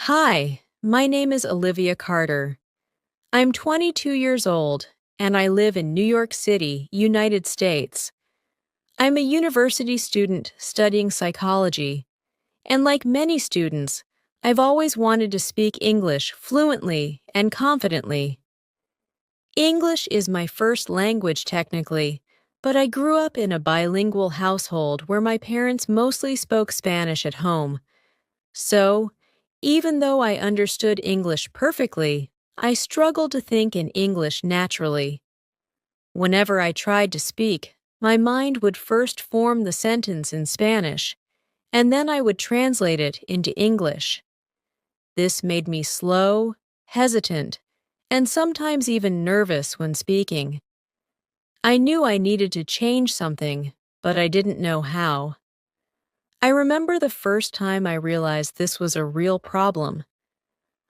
Hi, my name is Olivia Carter. I'm 22 years old, and I live in New York City, United States. I'm a university student studying psychology, and like many students, I've always wanted to speak English fluently and confidently. English is my first language technically, but I grew up in a bilingual household where my parents mostly spoke Spanish at home. So, even though I understood English perfectly, I struggled to think in English naturally. Whenever I tried to speak, my mind would first form the sentence in Spanish, and then I would translate it into English. This made me slow, hesitant, and sometimes even nervous when speaking. I knew I needed to change something, but I didn't know how. I remember the first time I realized this was a real problem.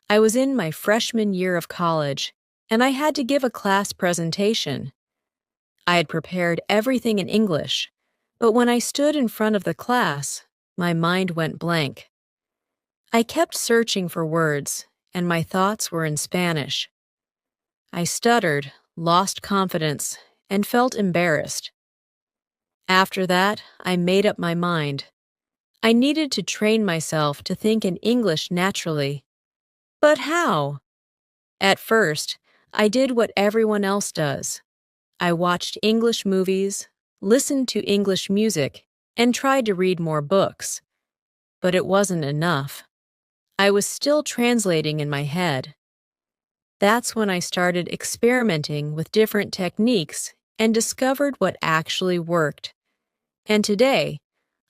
I was in my freshman year of college, and I had to give a class presentation. I had prepared everything in English, but when I stood in front of the class, my mind went blank. I kept searching for words, and my thoughts were in Spanish. I stuttered, lost confidence, and felt embarrassed. After that, I made up my mind. I needed to train myself to think in English naturally. But how? At first, I did what everyone else does. I watched English movies, listened to English music, and tried to read more books. But it wasn't enough. I was still translating in my head. That's when I started experimenting with different techniques and discovered what actually worked. And today,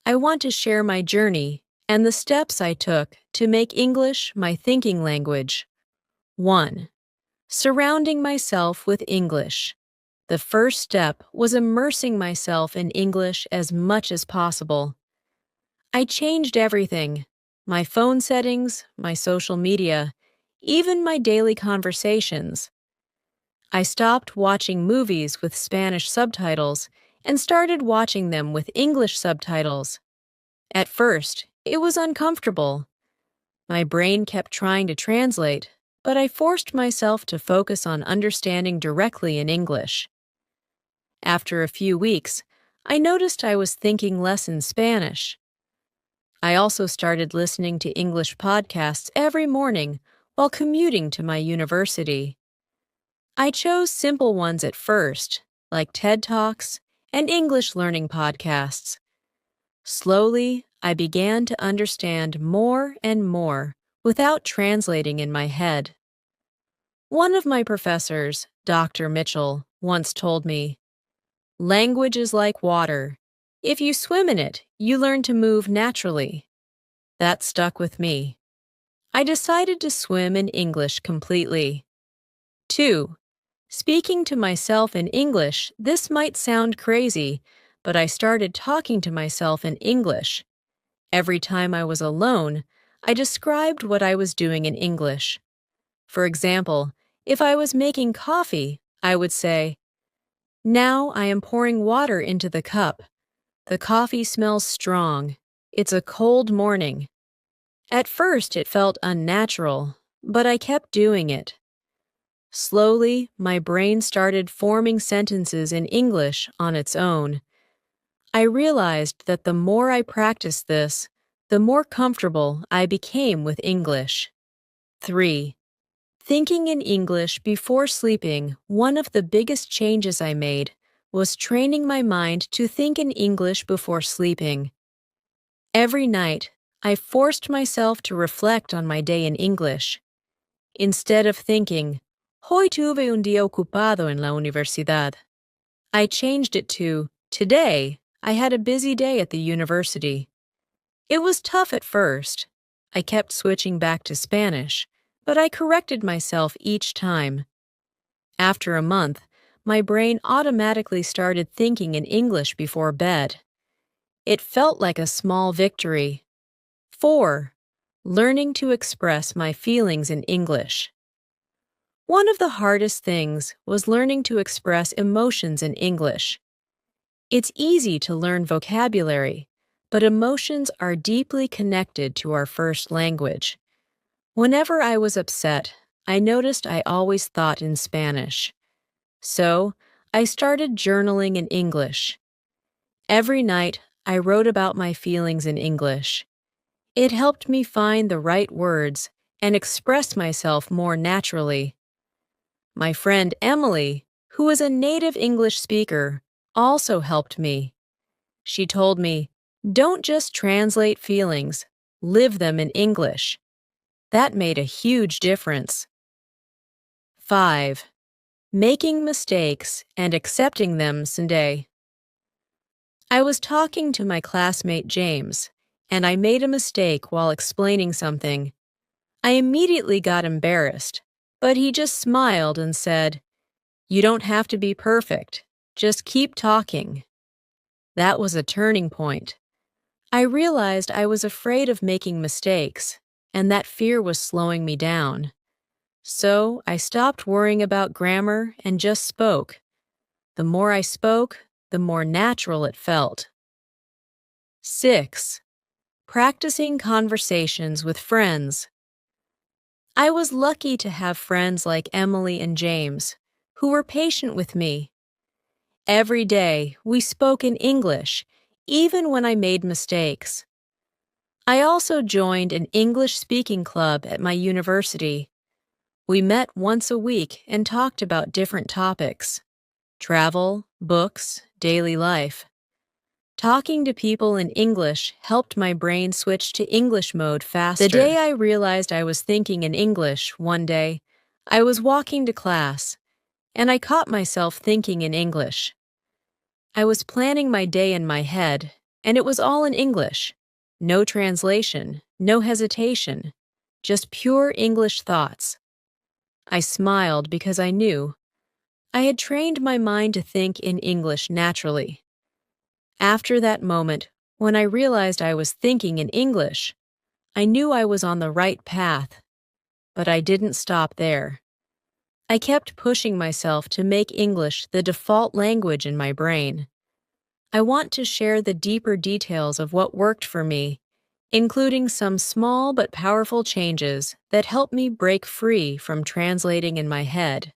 I want to share my journey and the steps I took to make English my thinking language. 1. Surrounding myself with English. The first step was immersing myself in English as much as possible. I changed everything: my phone settings, my social media, even my daily conversations. I stopped watching movies with Spanish subtitles and started watching them with English subtitles. At first, it was uncomfortable. My brain kept trying to translate, but I forced myself to focus on understanding directly in English. After a few weeks, I noticed I was thinking less in Spanish. I also started listening to English podcasts every morning while commuting to my university. I chose simple ones at first, like TED Talks and English learning podcasts. Slowly, I began to understand more and more without translating in my head. One of my professors, Dr. Mitchell, once told me, "Language is like water. If you swim in it, you learn to move naturally." That stuck with me. I decided to swim in English completely. 2. Speaking to myself in English, this might sound crazy, but I started talking to myself in English. Every time I was alone, I described what I was doing in English. For example, if I was making coffee, I would say, "Now I am pouring water into the cup. The coffee smells strong. It's a cold morning." At first, it felt unnatural, but I kept doing it. Slowly, my brain started forming sentences in English on its own. I realized that the more I practiced this, the more comfortable I became with English. 3. Thinking in English before sleeping, one of the biggest changes I made was training my mind to think in English before sleeping. Every night, I forced myself to reflect on my day in English. Instead of thinking, "Hoy tuve un día ocupado en la universidad," I changed it to, "Today, I had a busy day at the university." It was tough at first. I kept switching back to Spanish, but I corrected myself each time. After a month, my brain automatically started thinking in English before bed. It felt like a small victory. 4. Learning to express my feelings in English. One of the hardest things was learning to express emotions in English. It's easy to learn vocabulary, but emotions are deeply connected to our first language. Whenever I was upset, I noticed I always thought in Spanish. So, I started journaling in English. Every night, I wrote about my feelings in English. It helped me find the right words and express myself more naturally. My friend Emily, who is a native English speaker, also helped me. She told me, "Don't just translate feelings, live them in English." That made a huge difference. 5. Making mistakes and accepting them someday. I was talking to my classmate James, and I made a mistake while explaining something. I immediately got embarrassed, but he just smiled and said, "You don't have to be perfect. Just keep talking." That was a turning point. I realized I was afraid of making mistakes, and that fear was slowing me down. So I stopped worrying about grammar and just spoke. The more I spoke, the more natural it felt. 6. Practicing conversations with friends. I was lucky to have friends like Emily and James, who were patient with me. Every day, we spoke in English, even when I made mistakes. I also joined an English speaking club at my university. We met once a week and talked about different topics: travel, books, daily life. Talking to people in English helped my brain switch to English mode faster. The day I realized I was thinking in English, one day, I was walking to class, and I caught myself thinking in English. I was planning my day in my head, and it was all in English. No translation, no hesitation, just pure English thoughts. I smiled because I knew I had trained my mind to think in English naturally. After that moment, when I realized I was thinking in English, I knew I was on the right path. But I didn't stop there. I kept pushing myself to make English the default language in my brain. I want to share the deeper details of what worked for me, including some small but powerful changes that helped me break free from translating in my head.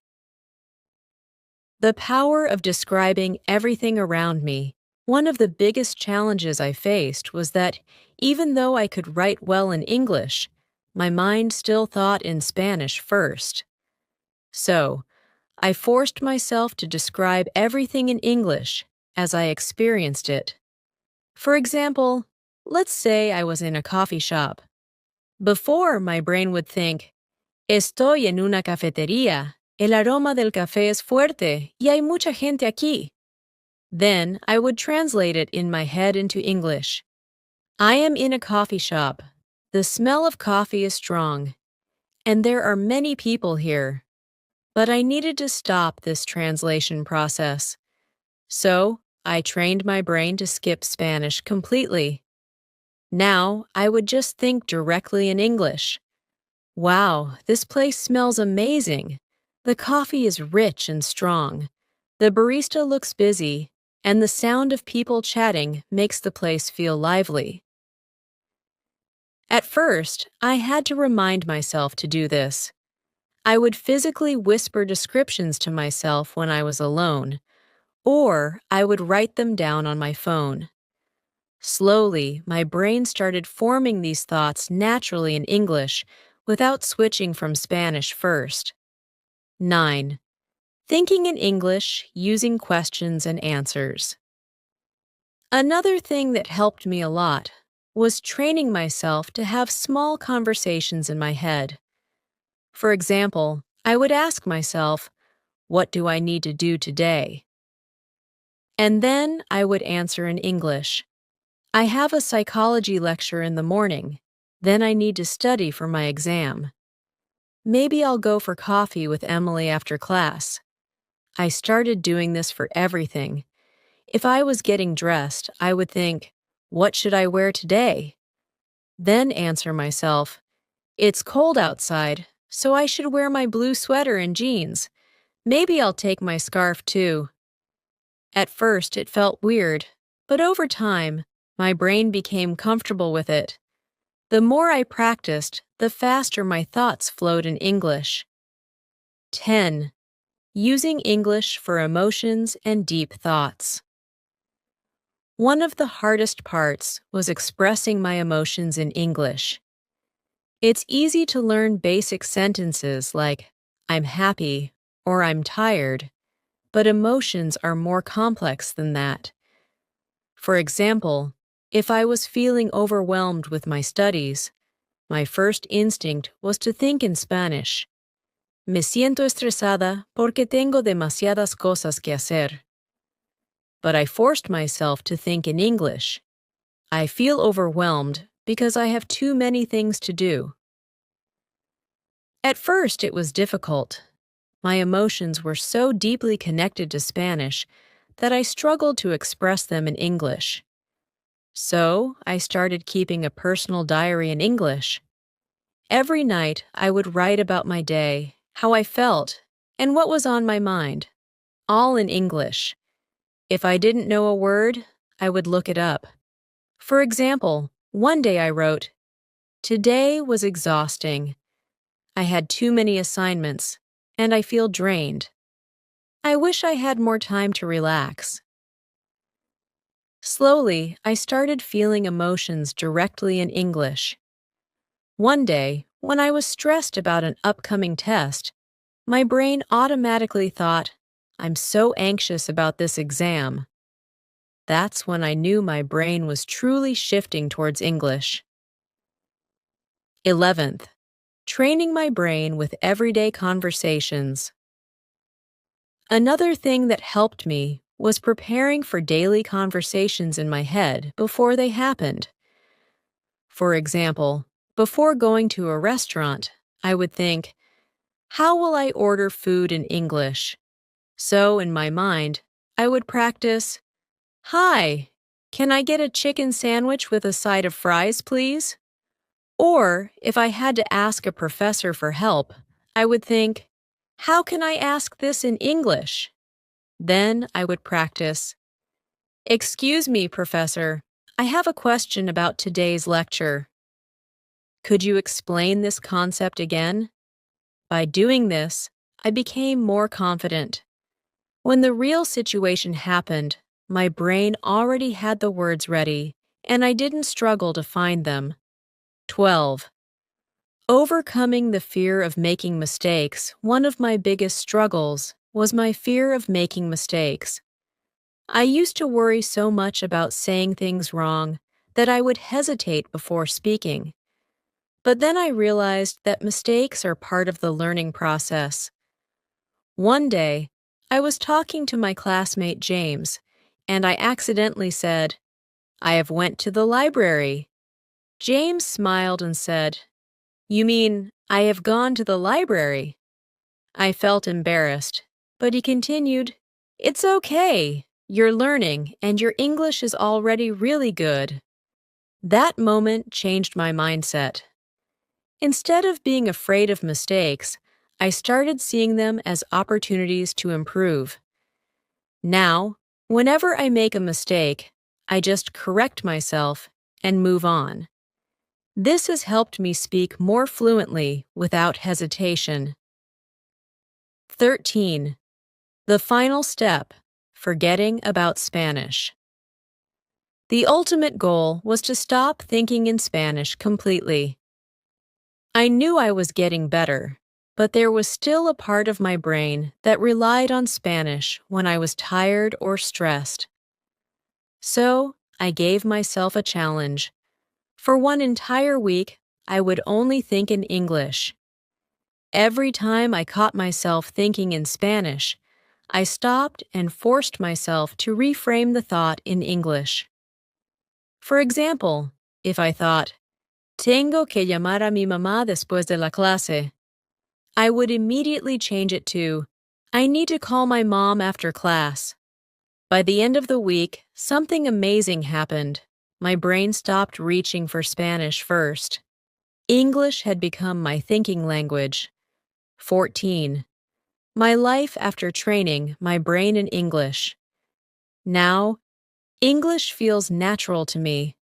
The power of describing everything around me. One of the biggest challenges I faced was that, even though I could write well in English, my mind still thought in Spanish first. So, I forced myself to describe everything in English as I experienced it. For example, let's say I was in a coffee shop. Before, my brain would think, "Estoy en una cafetería. El aroma del café es fuerte y hay mucha gente aquí." Then I would translate it in my head into English. "I am in a coffee shop. The smell of coffee is strong, and there are many people here." But I needed to stop this translation process. So I trained my brain to skip Spanish completely. Now I would just think directly in English. "Wow, this place smells amazing. The coffee is rich and strong. The barista looks busy, and the sound of people chatting makes the place feel lively." At first, I had to remind myself to do this. I would physically whisper descriptions to myself when I was alone, or I would write them down on my phone. Slowly, my brain started forming these thoughts naturally in English without switching from Spanish first. 9. Thinking in English using questions and answers. Another thing that helped me a lot was training myself to have small conversations in my head. For example, I would ask myself, "What do I need to do today?" And then I would answer in English. "I have a psychology lecture in the morning. Then I need to study for my exam. Maybe I'll go for coffee with Emily after class." I started doing this for everything. If I was getting dressed, I would think, "What should I wear today?" Then answer myself, "It's cold outside, so I should wear my blue sweater and jeans. Maybe I'll take my scarf too." At first, it felt weird, but over time, my brain became comfortable with it. The more I practiced, the faster my thoughts flowed in English. 10. Using English for emotions and deep thoughts. One of the hardest parts was expressing my emotions in English. It's easy to learn basic sentences like, I'm happy or I'm tired, but emotions are more complex than that. For example, if I was feeling overwhelmed with my studies, my first instinct was to think in Spanish. Me siento estresada porque tengo demasiadas cosas que hacer. But I forced myself to think in English. I feel overwhelmed because I have too many things to do. At first, it was difficult. My emotions were so deeply connected to Spanish that I struggled to express them in English. So, I started keeping a personal diary in English. Every night, I would write about my day, how I felt, and what was on my mind, all in English. If I didn't know a word, I would look it up. For example, one day I wrote, "Today was exhausting. I had too many assignments, and I feel drained. I wish I had more time to relax." Slowly, I started feeling emotions directly in English. One day, when I was stressed about an upcoming test, my brain automatically thought, I'm so anxious about this exam. That's when I knew my brain was truly shifting towards English. 11th, training my brain with everyday conversations. Another thing that helped me was preparing for daily conversations in my head before they happened. For example, before going to a restaurant, I would think, how will I order food in English? So, in my mind, I would practice, Hi, can I get a chicken sandwich with a side of fries, please? Or, if I had to ask a professor for help, I would think, how can I ask this in English? Then I would practice, Excuse me, Professor, I have a question about today's lecture. Could you explain this concept again? By doing this, I became more confident. When the real situation happened, my brain already had the words ready, and I didn't struggle to find them. 12. Overcoming the fear of making mistakes, one of my biggest struggles was my fear of making mistakes. I used to worry so much about saying things wrong that I would hesitate before speaking. But then I realized that mistakes are part of the learning process. One day, I was talking to my classmate James, and I accidentally said, I have went to the library. James smiled and said, You mean, I have gone to the library? I felt embarrassed, but he continued, It's okay. You're learning, and your English is already really good. That moment changed my mindset. Instead of being afraid of mistakes, I started seeing them as opportunities to improve. Now, whenever I make a mistake, I just correct myself and move on. This has helped me speak more fluently without hesitation. 13. The final step, forgetting about Spanish. The ultimate goal was to stop thinking in Spanish completely. I knew I was getting better, but there was still a part of my brain that relied on Spanish when I was tired or stressed. So, I gave myself a challenge. For one entire week, I would only think in English. Every time I caught myself thinking in Spanish, I stopped and forced myself to reframe the thought in English. For example, if I thought, Tengo que llamar a mi mamá después de la clase, I would immediately change it to, I need to call my mom after class. By the end of the week, something amazing happened. My brain stopped reaching for Spanish first. English had become my thinking language. 14. My life after training my brain in English. Now, English feels natural to me.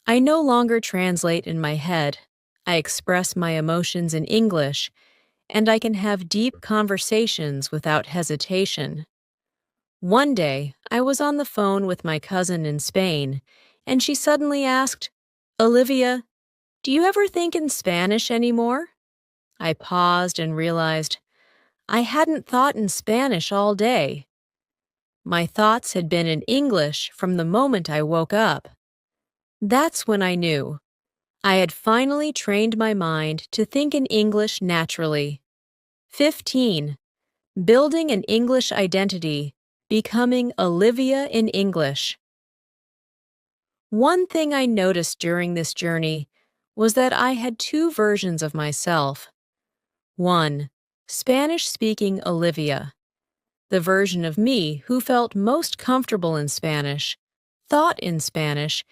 I no longer translate in my head. I express my emotions in English, and I can have deep conversations without hesitation. One day, I was on the phone with my cousin in Spain, and she suddenly asked, "Olivia, do you ever think in Spanish anymore?" I paused and realized I hadn't thought in Spanish all day. My thoughts had been in English from the moment I woke up. That's when I knew I had finally trained my mind to think in English naturally. 15. Building an English identity, becoming Olivia in English. One thing I noticed during this journey was that I had two versions of myself. 1. Spanish-speaking Olivia, the version of me who felt most comfortable in Spanish, thought in Spanish,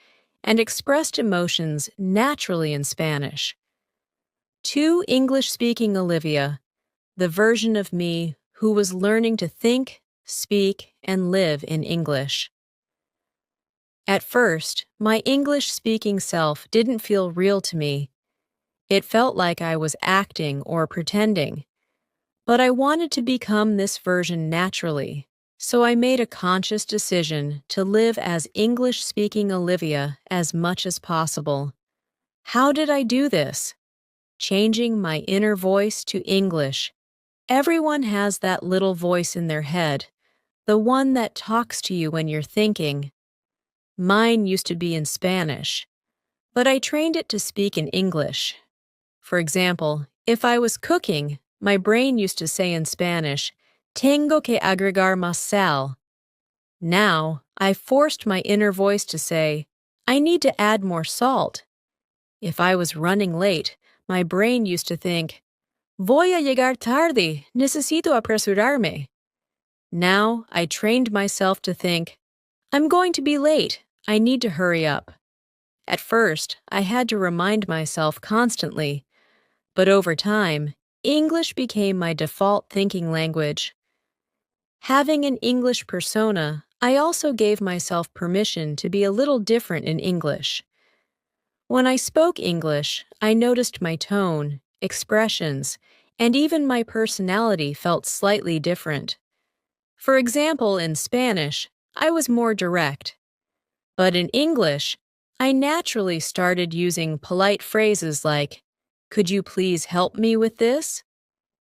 and expressed emotions naturally in Spanish. 2. English-speaking Olivia, the version of me who was learning to think, speak, and live in English. At first, my English-speaking self didn't feel real to me. It felt like I was acting or pretending. But I wanted to become this version naturally, so I made a conscious decision to live as English-speaking Olivia as much as possible. How did I do this? Changing my inner voice to English. Everyone has that little voice in their head, the one that talks to you when you're thinking. Mine used to be in Spanish, but I trained it to speak in English. For example, if I was cooking, my brain used to say in Spanish, "Tengo que agregar más sal." Now, I forced my inner voice to say, "I need to add more salt." If I was running late, my brain used to think, "Voy a llegar tarde, necesito apresurarme." Now, I trained myself to think, "I'm going to be late, I need to hurry up." At first, I had to remind myself constantly, but over time, English became my default thinking language. Having an English persona, I also gave myself permission to be a little different in English. When I spoke English, I noticed my tone, expressions, and even my personality felt slightly different. For example, in Spanish, I was more direct. But in English, I naturally started using polite phrases like, "Could you please help me with this?"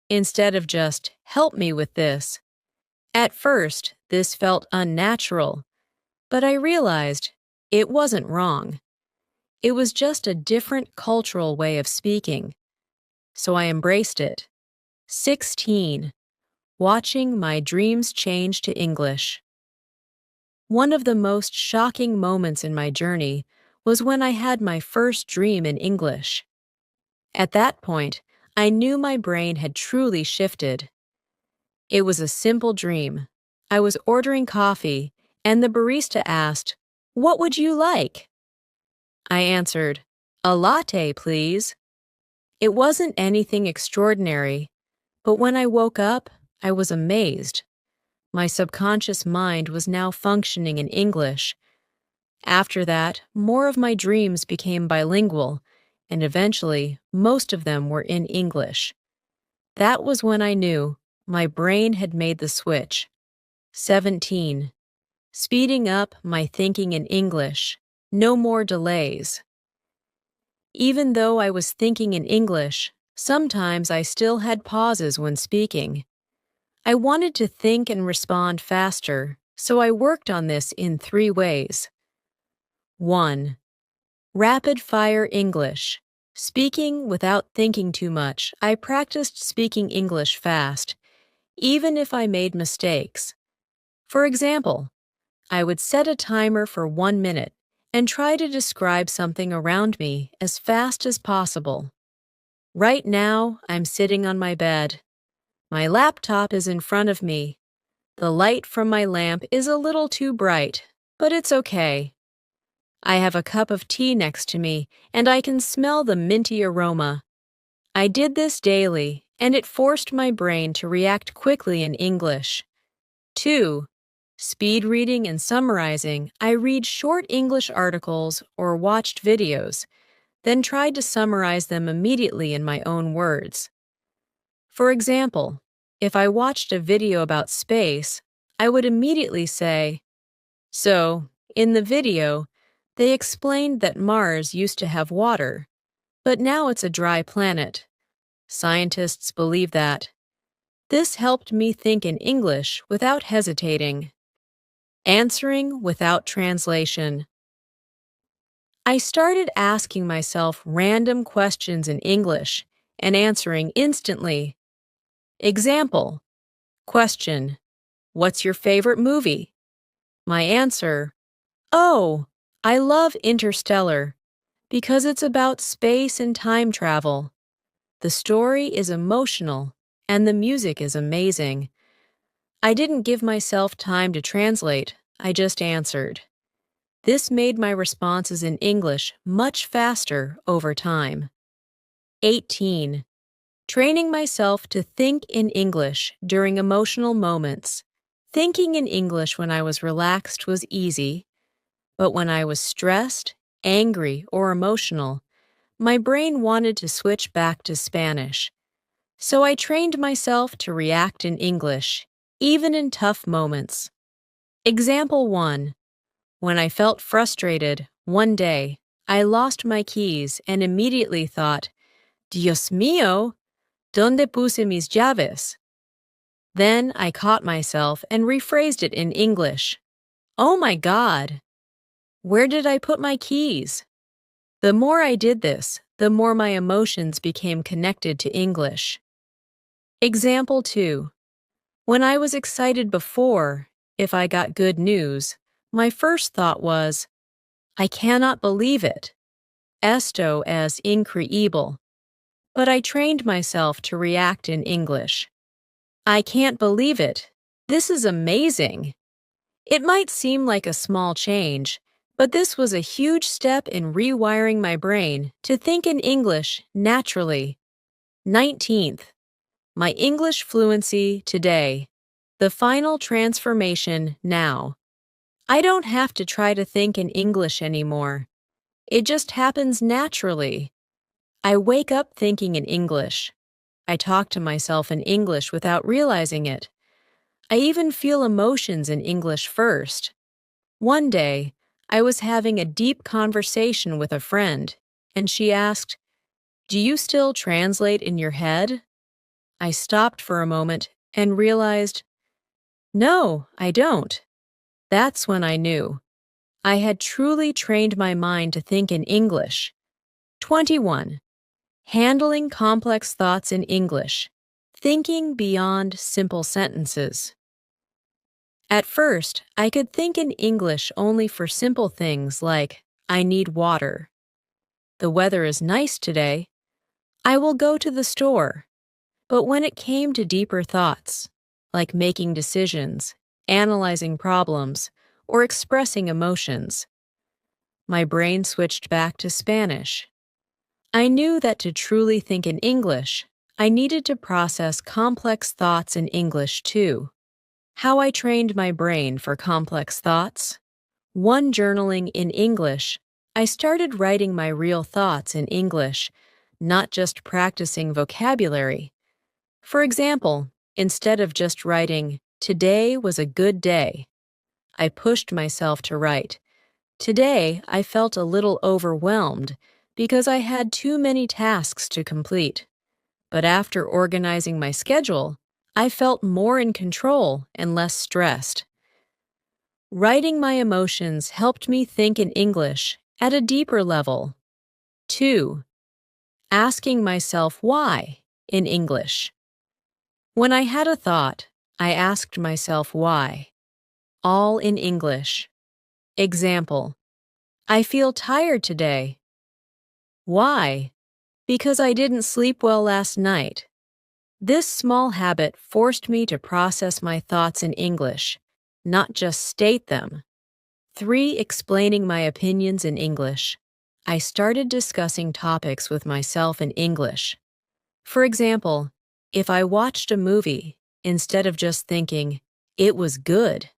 instead of just, "Help me with this." At first, this felt unnatural, but I realized it wasn't wrong. It was just a different cultural way of speaking. So I embraced it. 16. Watching my dreams change to English. One of the most shocking moments in my journey was when I had my first dream in English. At that point, I knew my brain had truly shifted. It was a simple dream. I was ordering coffee, and the barista asked, "What would you like?" I answered, "A latte, please." It wasn't anything extraordinary, but when I woke up, I was amazed. My subconscious mind was now functioning in English. After that, more of my dreams became bilingual, and eventually, most of them were in English. That was when I knew my brain had made the switch. 17. Speeding up my thinking in English. No more delays. Even though I was thinking in English, sometimes I still had pauses when speaking. I wanted to think and respond faster, so I worked on this in 3 ways. 1. Rapid-fire English. Speaking without thinking too much, I practiced speaking English fast, even if I made mistakes. For example, I would set a timer for 1 minute and try to describe something around me as fast as possible. Right now, I'm sitting on my bed. My laptop is in front of me. The light from my lamp is a little too bright, but it's okay. I have a cup of tea next to me, and I can smell the minty aroma. I did this daily, and it forced my brain to react quickly in English. 2. Speed reading and summarizing. I read short English articles or watched videos. then tried to summarize them immediately in my own words. For example, if I watched a video about space, I would immediately say, "So, in the video, they explained that Mars used to have water, but now it's a dry planet. Scientists believe that." This helped me think in English without hesitating. Answering without translation. I started asking myself random questions in English and answering instantly. Example. Question. What's your favorite movie? My answer. Oh, I love Interstellar because it's about space and time travel. The story is emotional and the music is amazing. I didn't give myself time to translate, I just answered. This made my responses in English much faster over time. 18. Training myself to think in English during emotional moments. Thinking in English when I was relaxed was easy, but when I was stressed, angry, or emotional, my brain wanted to switch back to Spanish. So I trained myself to react in English, even in tough moments. Example 1. When I felt frustrated, one day, I lost my keys and immediately thought, Dios mío, ¿dónde puse mis llaves? Then I caught myself and rephrased it in English. Oh my God! Where did I put my keys? The more I did this, the more my emotions became connected to English. Example 2. When I was excited before, if I got good news, my first thought was, I cannot believe it. Esto es increíble. But I trained myself to react in English. I can't believe it. This is amazing. It might seem like a small change, but this was a huge step in rewiring my brain to think in English naturally. 19th. My English fluency today. The final transformation now. I don't have to try to think in English anymore. It just happens naturally. I wake up thinking in English. I talk to myself in English without realizing it. I even feel emotions in English first. One day, I was having a deep conversation with a friend, and she asked, "Do you still translate in your head?" I stopped for a moment and realized, no, I don't. That's when I knew. I had truly trained my mind to think in English. 21. Handling complex thoughts in English. Thinking beyond simple sentences. At first, I could think in English only for simple things like, I need water. The weather is nice today. I will go to the store. But when it came to deeper thoughts, like making decisions, analyzing problems, or expressing emotions, my brain switched back to Spanish. I knew that to truly think in English, I needed to process complex thoughts in English too. How I trained my brain for complex thoughts? 1. Journaling in English. I started writing my real thoughts in English, not just practicing vocabulary. For example, instead of just writing, "Today was a good day," I pushed myself to write, "Today I felt a little overwhelmed because I had too many tasks to complete. But after organizing my schedule, I felt more in control and less stressed." Writing my emotions helped me think in English at a deeper level. 2. Asking myself why in English. When I had a thought, I asked myself why. All in English. Example. I feel tired today. Why? Because I didn't sleep well last night. This small habit forced me to process my thoughts in English, not just state them. 3. Explaining my opinions in English. I started discussing topics with myself in English. For example, if I watched a movie, instead of just thinking, "It was good,"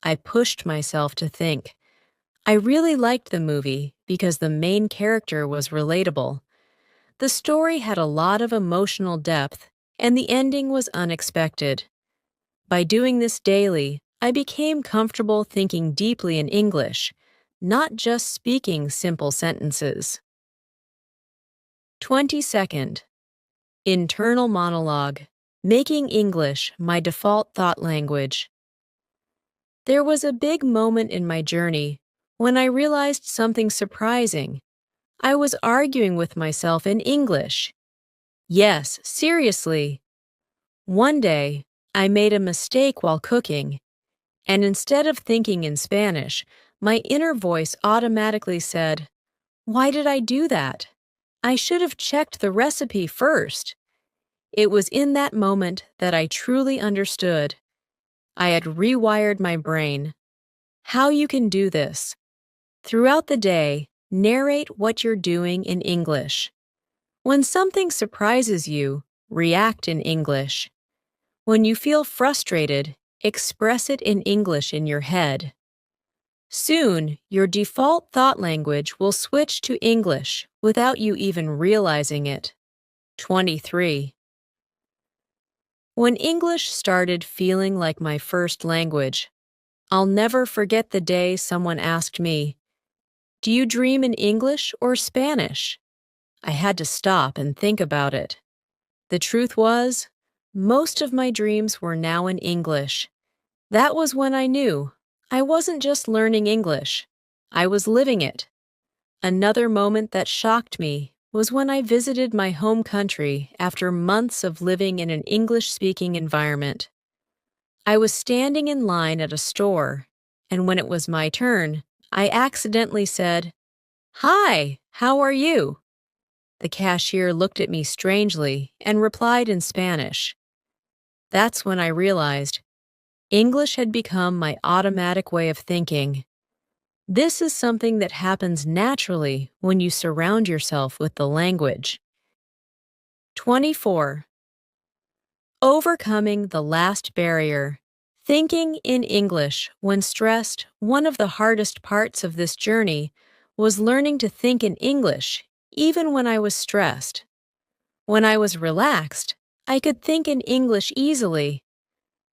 I pushed myself to think, I really liked the movie because the main character was relatable. The story had a lot of emotional depth, and the ending was unexpected. By doing this daily, I became comfortable thinking deeply in English, not just speaking simple sentences. 22nd. Internal monologue. Making English my default thought language. There was a big moment in my journey when I realized something surprising. I was arguing with myself in English. Yes, seriously. One day, I made a mistake while cooking, and instead of thinking in Spanish, my inner voice automatically said, "Why did I do that? I should have checked the recipe first." It was in that moment that I truly understood. I had rewired my brain. How you can do this. Throughout the day, narrate what you're doing in English. When something surprises you, react in English. When you feel frustrated, express it in English in your head. Soon, your default thought language will switch to English without you even realizing it. 23. When English started feeling like my first language, I'll never forget the day someone asked me, "Do you dream in English or Spanish?" I had to stop and think about it. The truth was, most of my dreams were now in English. That was when I knew I wasn't just learning English, I was living it. Another moment that shocked me was when I visited my home country after months of living in an English-speaking environment. I was standing in line at a store, and when it was my turn, I accidentally said, "Hi, how are you?" The cashier looked at me strangely and replied in Spanish. That's when I realized English had become my automatic way of thinking. This is something that happens naturally when you surround yourself with the language. 24. Overcoming the last barrier. Thinking in English when stressed, one of the hardest parts of this journey was learning to think in English even when I was stressed. When I was relaxed, I could think in English easily.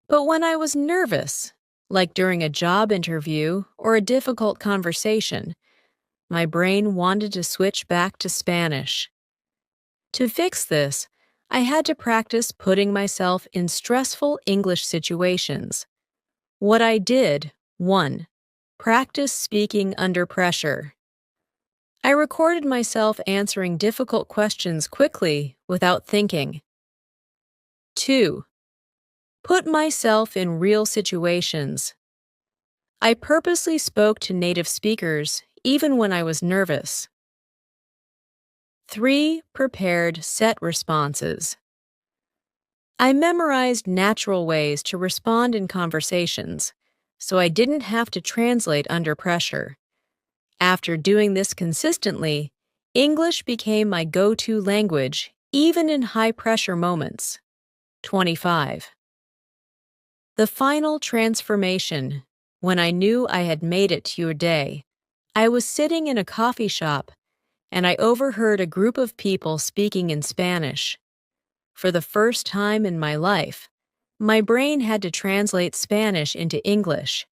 But when I was nervous, like during a job interview or a difficult conversation, my brain wanted to switch back to Spanish. To fix this, I had to practice putting myself in stressful English situations. What I did: 1. Practice speaking under pressure. I recorded myself answering difficult questions quickly without thinking. 2. Put myself in real situations. I purposely spoke to native speakers even when I was nervous. 3. Prepared set responses. I memorized natural ways to respond in conversations, so I didn't have to translate under pressure. After doing this consistently, English became my go-to language, even in high-pressure moments. 25. The final transformation. When I knew I had made it to your day, I was sitting in a coffee shop, and I overheard a group of people speaking in Spanish. For the first time in my life, my brain had to translate Spanish into English.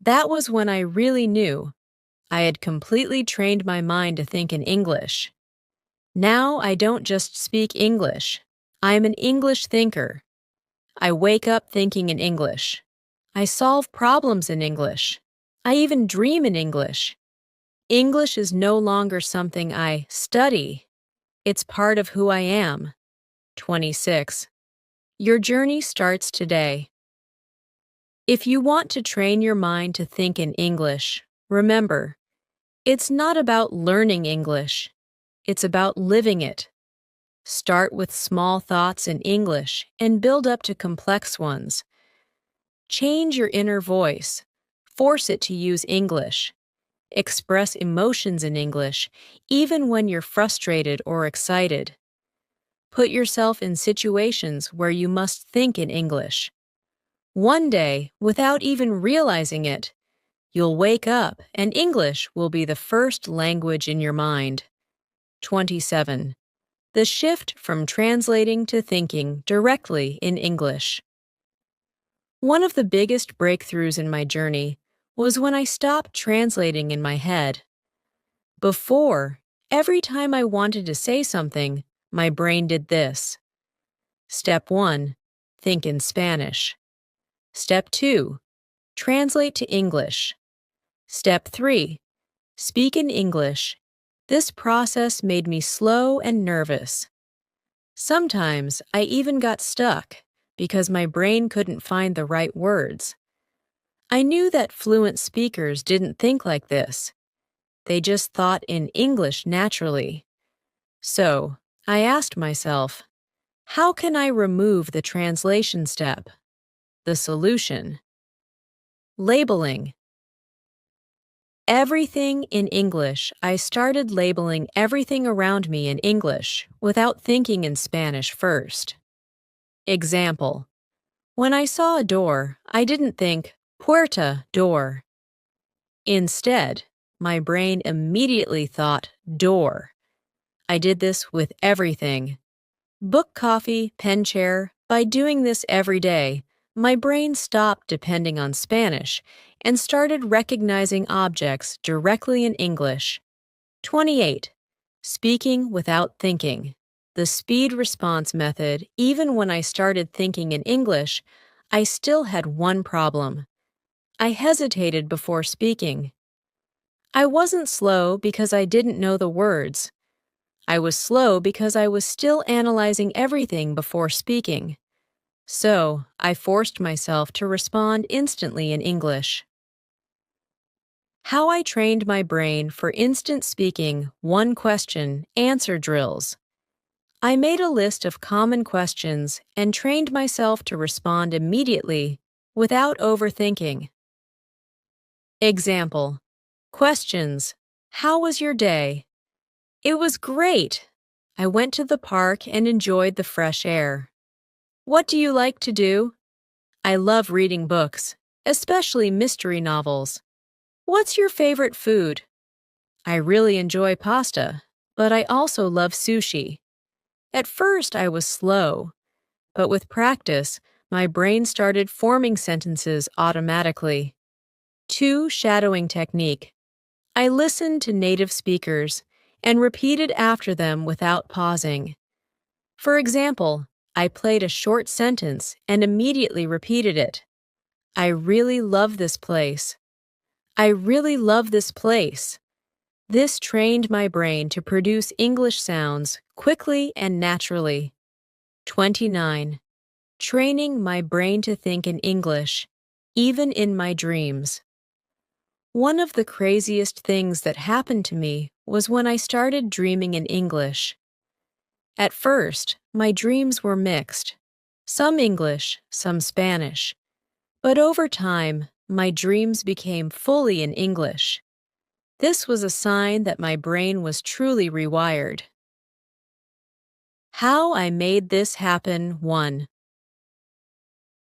That was when I really knew I had completely trained my mind to think in English. Now I don't just speak English. I am an English thinker. I wake up thinking in English. I solve problems in English. I even dream in English. English is no longer something I study. It's part of who I am. 26. Your journey starts today. If you want to train your mind to think in English, remember, it's not about learning English. It's about living it. Start with small thoughts in English and build up to complex ones. Change your inner voice. Force it to use English. Express emotions in English, even when you're frustrated or excited. Put yourself in situations where you must think in English. One day, without even realizing it, You'll wake up and English will be the first language in your mind. 27. The shift from translating to thinking directly in English. One of the biggest breakthroughs in my journey was when I stopped translating in my head. Before, every time I wanted to say something, my brain did this. Step 1. Think in Spanish. Step 2. Translate to English. Step 3. Speak in English. This process made me slow and nervous. Sometimes I even got stuck because my brain couldn't find the right words. I knew that fluent speakers didn't think like this. They just thought in English naturally. So, I asked myself, how can I remove the translation step? The solution. Labeling. Everything in English. I started labeling everything around me in English without thinking in Spanish first. Example. When I saw a door, I didn't think, puerta, door. Instead, my brain immediately thought, door. I did this with everything. Book, coffee, pen, chair. By doing this every day, my brain stopped depending on Spanish and started recognizing objects directly in English. 28. Speaking without thinking. The speed response method. Even when I started thinking in English, I still had one problem. I hesitated before speaking. I wasn't slow because I didn't know the words. I was slow because I was still analyzing everything before speaking. So, I forced myself to respond instantly in English. How I trained my brain for instant speaking, one question, answer drills. I made a list of common questions and trained myself to respond immediately without overthinking. Example. Questions. How was your day? It was great. I went to the park and enjoyed the fresh air. What do you like to do? I love reading books, especially mystery novels. What's your favorite food? I really enjoy pasta, but I also love sushi. At first, I was slow, but with practice, my brain started forming sentences automatically. 2. Shadowing technique. I listened to native speakers and repeated after them without pausing. For example, I played a short sentence and immediately repeated it. I really love this place. I really love this place. This trained my brain to produce English sounds quickly and naturally. 29. Training my brain to think in English, even in my dreams. One of the craziest things that happened to me was when I started dreaming in English. At first, my dreams were mixed. Some English, some Spanish. But over time, my dreams became fully in English. This was a sign that my brain was truly rewired. How I made this happen. 1.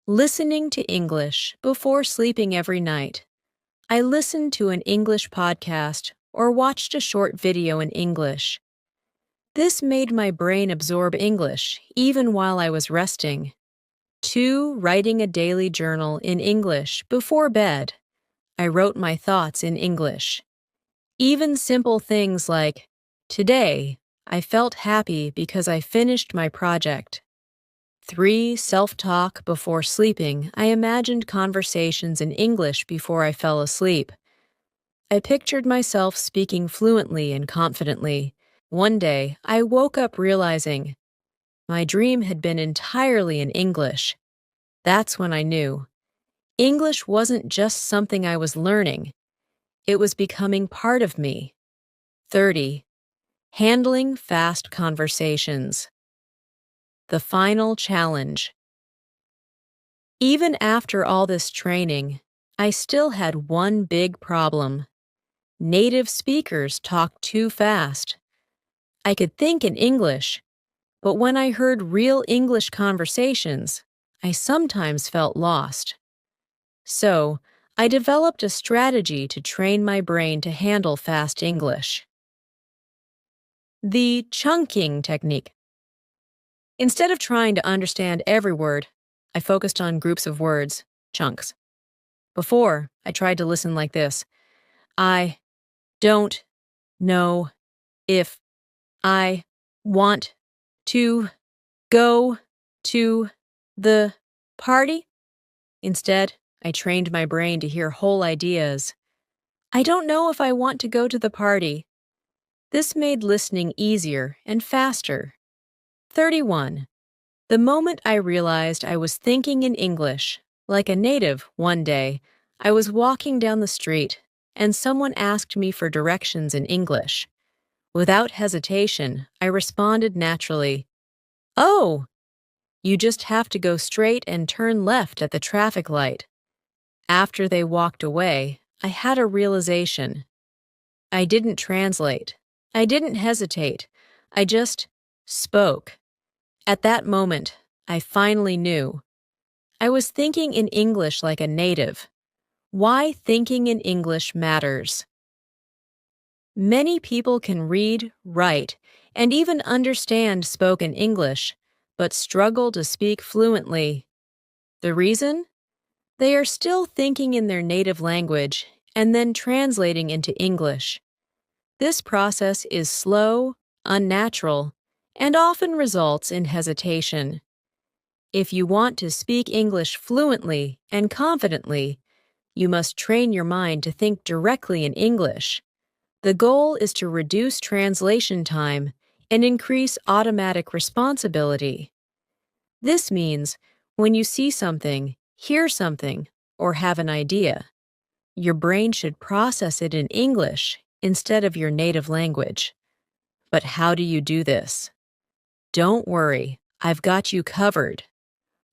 Listening to English before sleeping every night. I listened to an English podcast or watched a short video in English. This made my brain absorb English even while I was resting. 2. Writing a daily journal in English before bed. I wrote my thoughts in English. Even simple things like, today, I felt happy because I finished my project. 3. Self-talk before sleeping. I imagined conversations in English before I fell asleep. I pictured myself speaking fluently and confidently. One day, I woke up realizing my dream had been entirely in English. That's when I knew. English wasn't just something I was learning. It was becoming part of me. 30. Handling fast conversations. The final challenge. Even after all this training, I still had one big problem. Native speakers talk too fast. I could think in English, but when I heard real English conversations, I sometimes felt lost. So, I developed a strategy to train my brain to handle fast English. The chunking technique. Instead of trying to understand every word, I focused on groups of words, chunks. Before, I tried to listen like this. I don't know if I want to go to the party. Instead, I trained my brain to hear whole ideas. I don't know if I want to go to the party. This made listening easier and faster. 31. The moment I realized I was thinking in English, like a native, one day, I was walking down the street and someone asked me for directions in English. Without hesitation, I responded naturally, "Oh, you just have to go straight and turn left at the traffic light." After they walked away, I had a realization. I didn't translate. I didn't hesitate. I just spoke. At that moment, I finally knew. I was thinking in English like a native. Why thinking in English matters. Many people can read, write, and even understand spoken English, but struggle to speak fluently. The reason? They are still thinking in their native language and then translating into English. This process is slow, unnatural, and often results in hesitation. If you want to speak English fluently and confidently, you must train your mind to think directly in English. The goal is to reduce translation time and increase automatic responsibility. This means when you see something, hear something, or have an idea, your brain should process it in English instead of your native language. But how do you do this? Don't worry, I've got you covered.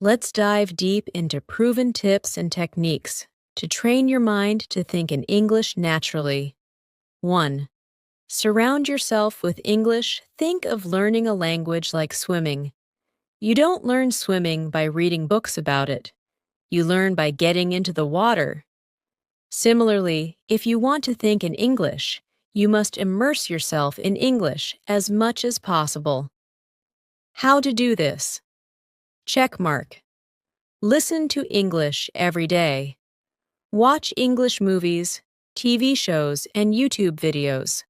Let's dive deep into proven tips and techniques to train your mind to think in English naturally. 1. Surround yourself with English. Think of learning a language like swimming. You don't learn swimming by reading books about it. You learn by getting into the water. Similarly, if you want to think in English, you must immerse yourself in English as much as possible. How to do this? Checkmark. Listen to English every day. Watch English movies, TV shows, and YouTube videos.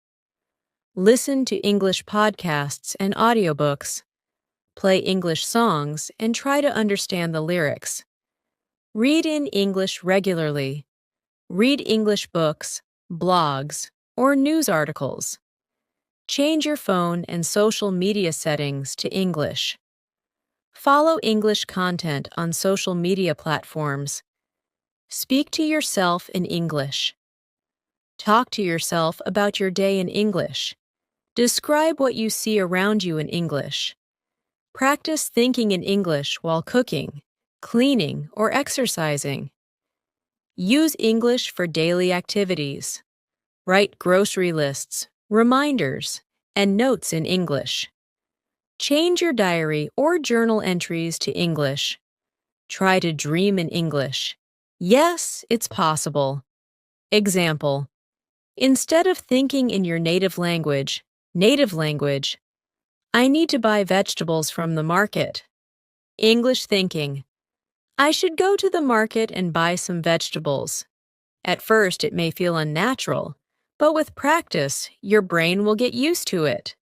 Listen to English podcasts and audiobooks. Play English songs and try to understand the lyrics. Read in English regularly. Read English books, blogs, or news articles. Change your phone and social media settings to English. Follow English content on social media platforms. Speak to yourself in English. Talk to yourself about your day in English. Describe what you see around you in English. Practice thinking in English while cooking, cleaning, or exercising. Use English for daily activities. Write grocery lists, reminders, and notes in English. Change your diary or journal entries to English. Try to dream in English. Yes, it's possible. Example: instead of thinking in your native language, I need to buy vegetables from the market. English thinking: I should go to the market and buy some vegetables. At first, it may feel unnatural, but with practice, your brain will get used to it.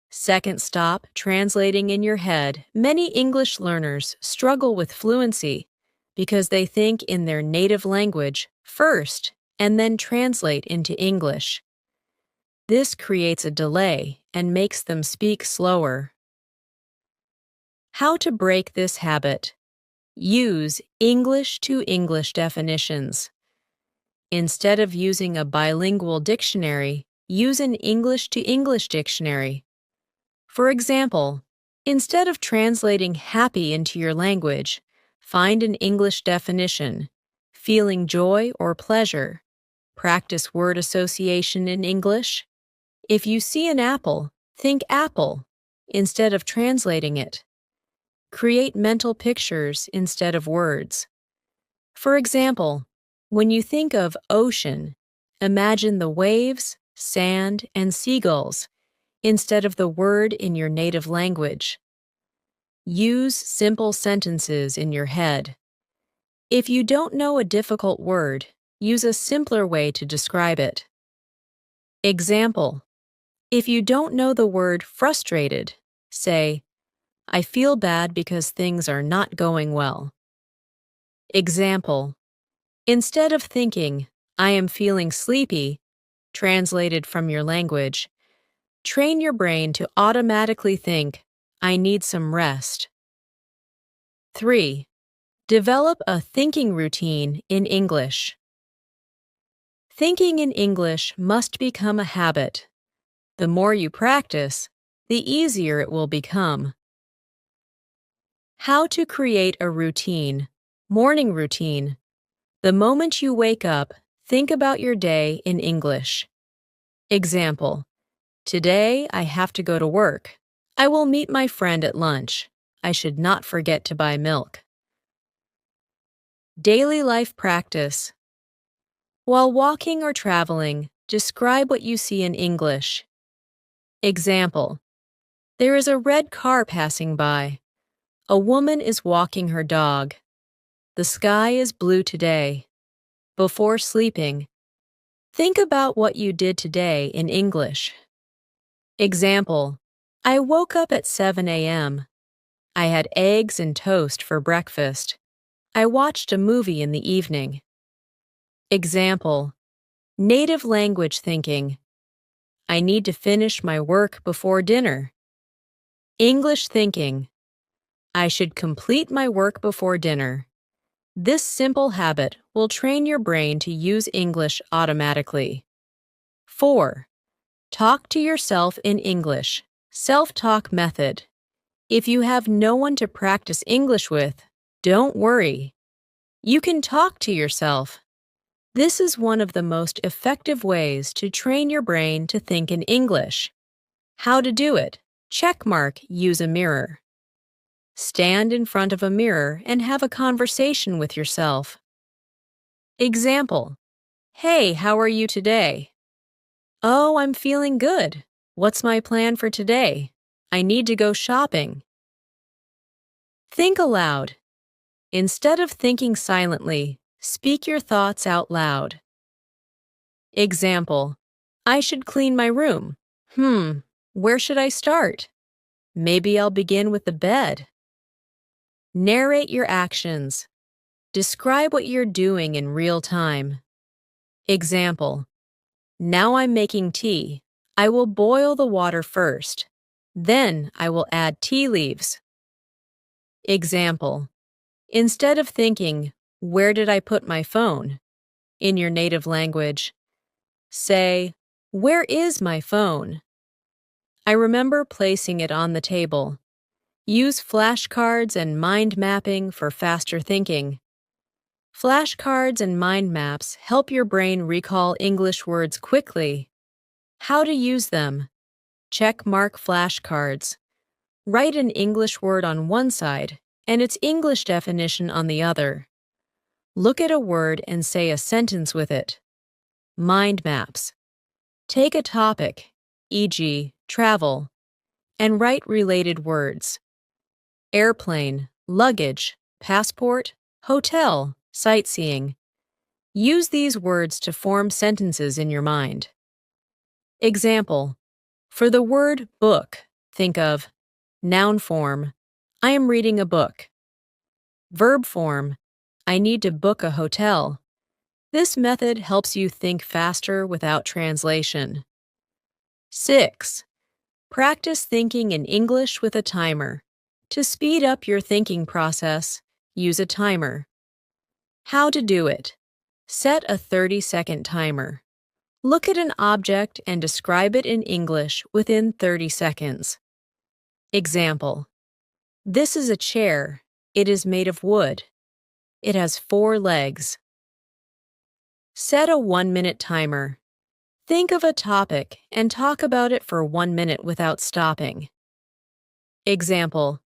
Second stop, translating in your head. Many English learners struggle with fluency because they think in their native language first and then translate into English. This creates a delay and makes them speak slower. How to break this habit? Use English to English definitions. Instead of using a bilingual dictionary, use an English to English dictionary. For example, instead of translating happy into your language, find an English definition, feeling joy or pleasure. Practice word association in English. If you see an apple, think apple instead of translating it. Create mental pictures instead of words. For example, When you think of ocean, imagine the waves, sand, and seagulls instead of the word in your native language. Use simple sentences in your head. If you don't know a difficult word, use a simpler way to describe it. Example: if you don't know the word frustrated, say, I feel bad because things are not going well. Example: instead of thinking, I am feeling sleepy, translated from your language, train your brain to automatically think, I need some rest. 3. Develop a thinking routine in English. Thinking in English must become a habit. The more you practice, the easier it will become. How to create a routine. Morning routine. The moment you wake up, think about your day in English. Example: today I have to go to work. I will meet my friend at lunch. I should not forget to buy milk. Daily life practice. While walking or traveling, describe what you see in English. Example: there is a red car passing by. A woman is walking her dog. The sky is blue today. Before sleeping, think about what you did today in English. Example: I woke up at 7 a.m. I had eggs and toast for breakfast. I watched a movie in the evening. Example: native language thinking. I need to finish my work before dinner. English thinking. I should complete my work before dinner. This simple habit will train your brain to use English automatically. 4. Talk to yourself in English. Self-talk method. If you have no one to practice English with, don't worry. You can talk to yourself. This is one of the most effective ways to train your brain to think in English. How to do it? Checkmark, use a mirror. Stand in front of a mirror and have a conversation with yourself. Example: hey, how are you today? Oh, I'm feeling good. What's my plan for today? I need to go shopping. Think aloud. Instead of thinking silently, speak your thoughts out loud. Example: I should clean my room. Where should I start? Maybe I'll begin with the bed. Narrate your actions. Describe what you're doing in real time. Example: now I'm making tea. I will boil the water first. Then I will add tea leaves. Example: instead of thinking, where did I put my phone? In your native language, say, where is my phone? I remember placing it on the table. Use flashcards and mind mapping for faster thinking. Flashcards and mind maps help your brain recall English words quickly. How to use them? Check mark flashcards. Write an English word on one side and its English definition on the other. Look at a word and say a sentence with it. Mind maps. Take a topic, e.g., travel, and write related words. Airplane, luggage, passport, hotel, sightseeing. Use these words to form sentences in your mind. Example: for the word book, think of noun form, I am reading a book. Verb form, I need to book a hotel. This method helps you think faster without translation. 6. Practice thinking in English with a timer. To speed up your thinking process, use a timer. How to do it? Set a 30-second timer. Look at an object and describe it in English within 30 seconds. Example: this is a chair. It is made of wood. It has 4 legs. Set a 1-minute timer. Think of a topic and talk about it for 1 minute without stopping. Example: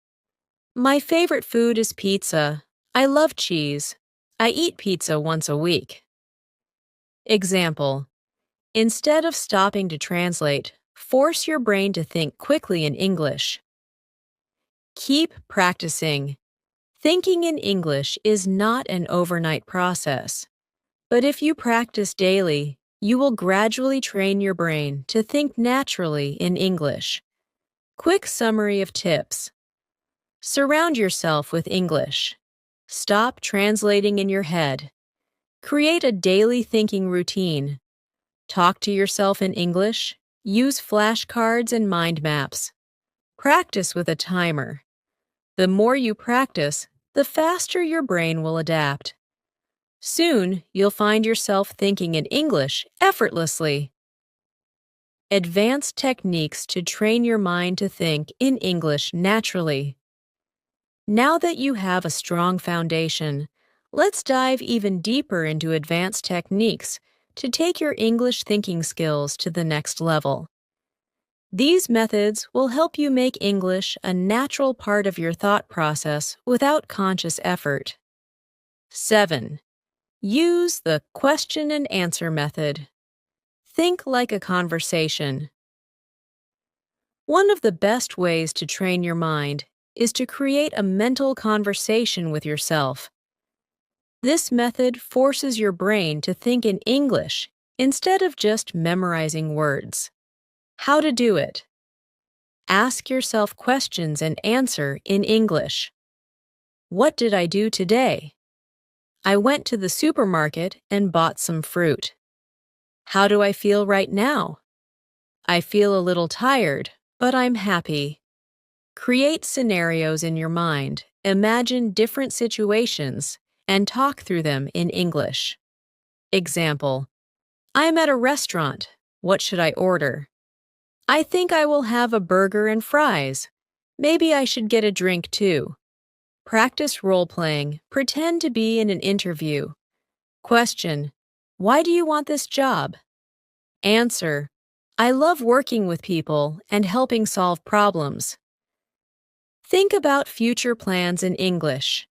my favorite food is pizza. I love cheese. I eat pizza once a week. Example: instead of stopping to translate, force your brain to think quickly in English. Keep practicing. Thinking in English is not an overnight process, but if you practice daily, you will gradually train your brain to think naturally in English. Quick summary of tips. Surround yourself with English. Stop translating in your head. Create a daily thinking routine. Talk to yourself in English. Use flashcards and mind maps. Practice with a timer. The more you practice, the faster your brain will adapt. Soon, you'll find yourself thinking in English effortlessly. Advanced techniques to train your mind to think in English naturally. Now that you have a strong foundation, let's dive even deeper into advanced techniques to take your English thinking skills to the next level. These methods will help you make English a natural part of your thought process without conscious effort. 7. Use the question and answer method. Think like a conversation. One of the best ways to train your mind is to create a mental conversation with yourself. This method forces your brain to think in English instead of just memorizing words. How to do it? Ask yourself questions and answer in English. What did I do today? I went to the supermarket and bought some fruit. How do I feel right now? I feel a little tired, but I'm happy. Create scenarios in your mind, imagine different situations, and talk through them in English. Example: I'm at a restaurant. What should I order? I think I will have a burger and fries. Maybe I should get a drink too. Practice role-playing. Pretend to be in an interview. Question: why do you want this job? Answer: I love working with people and helping solve problems. Think about future plans in English.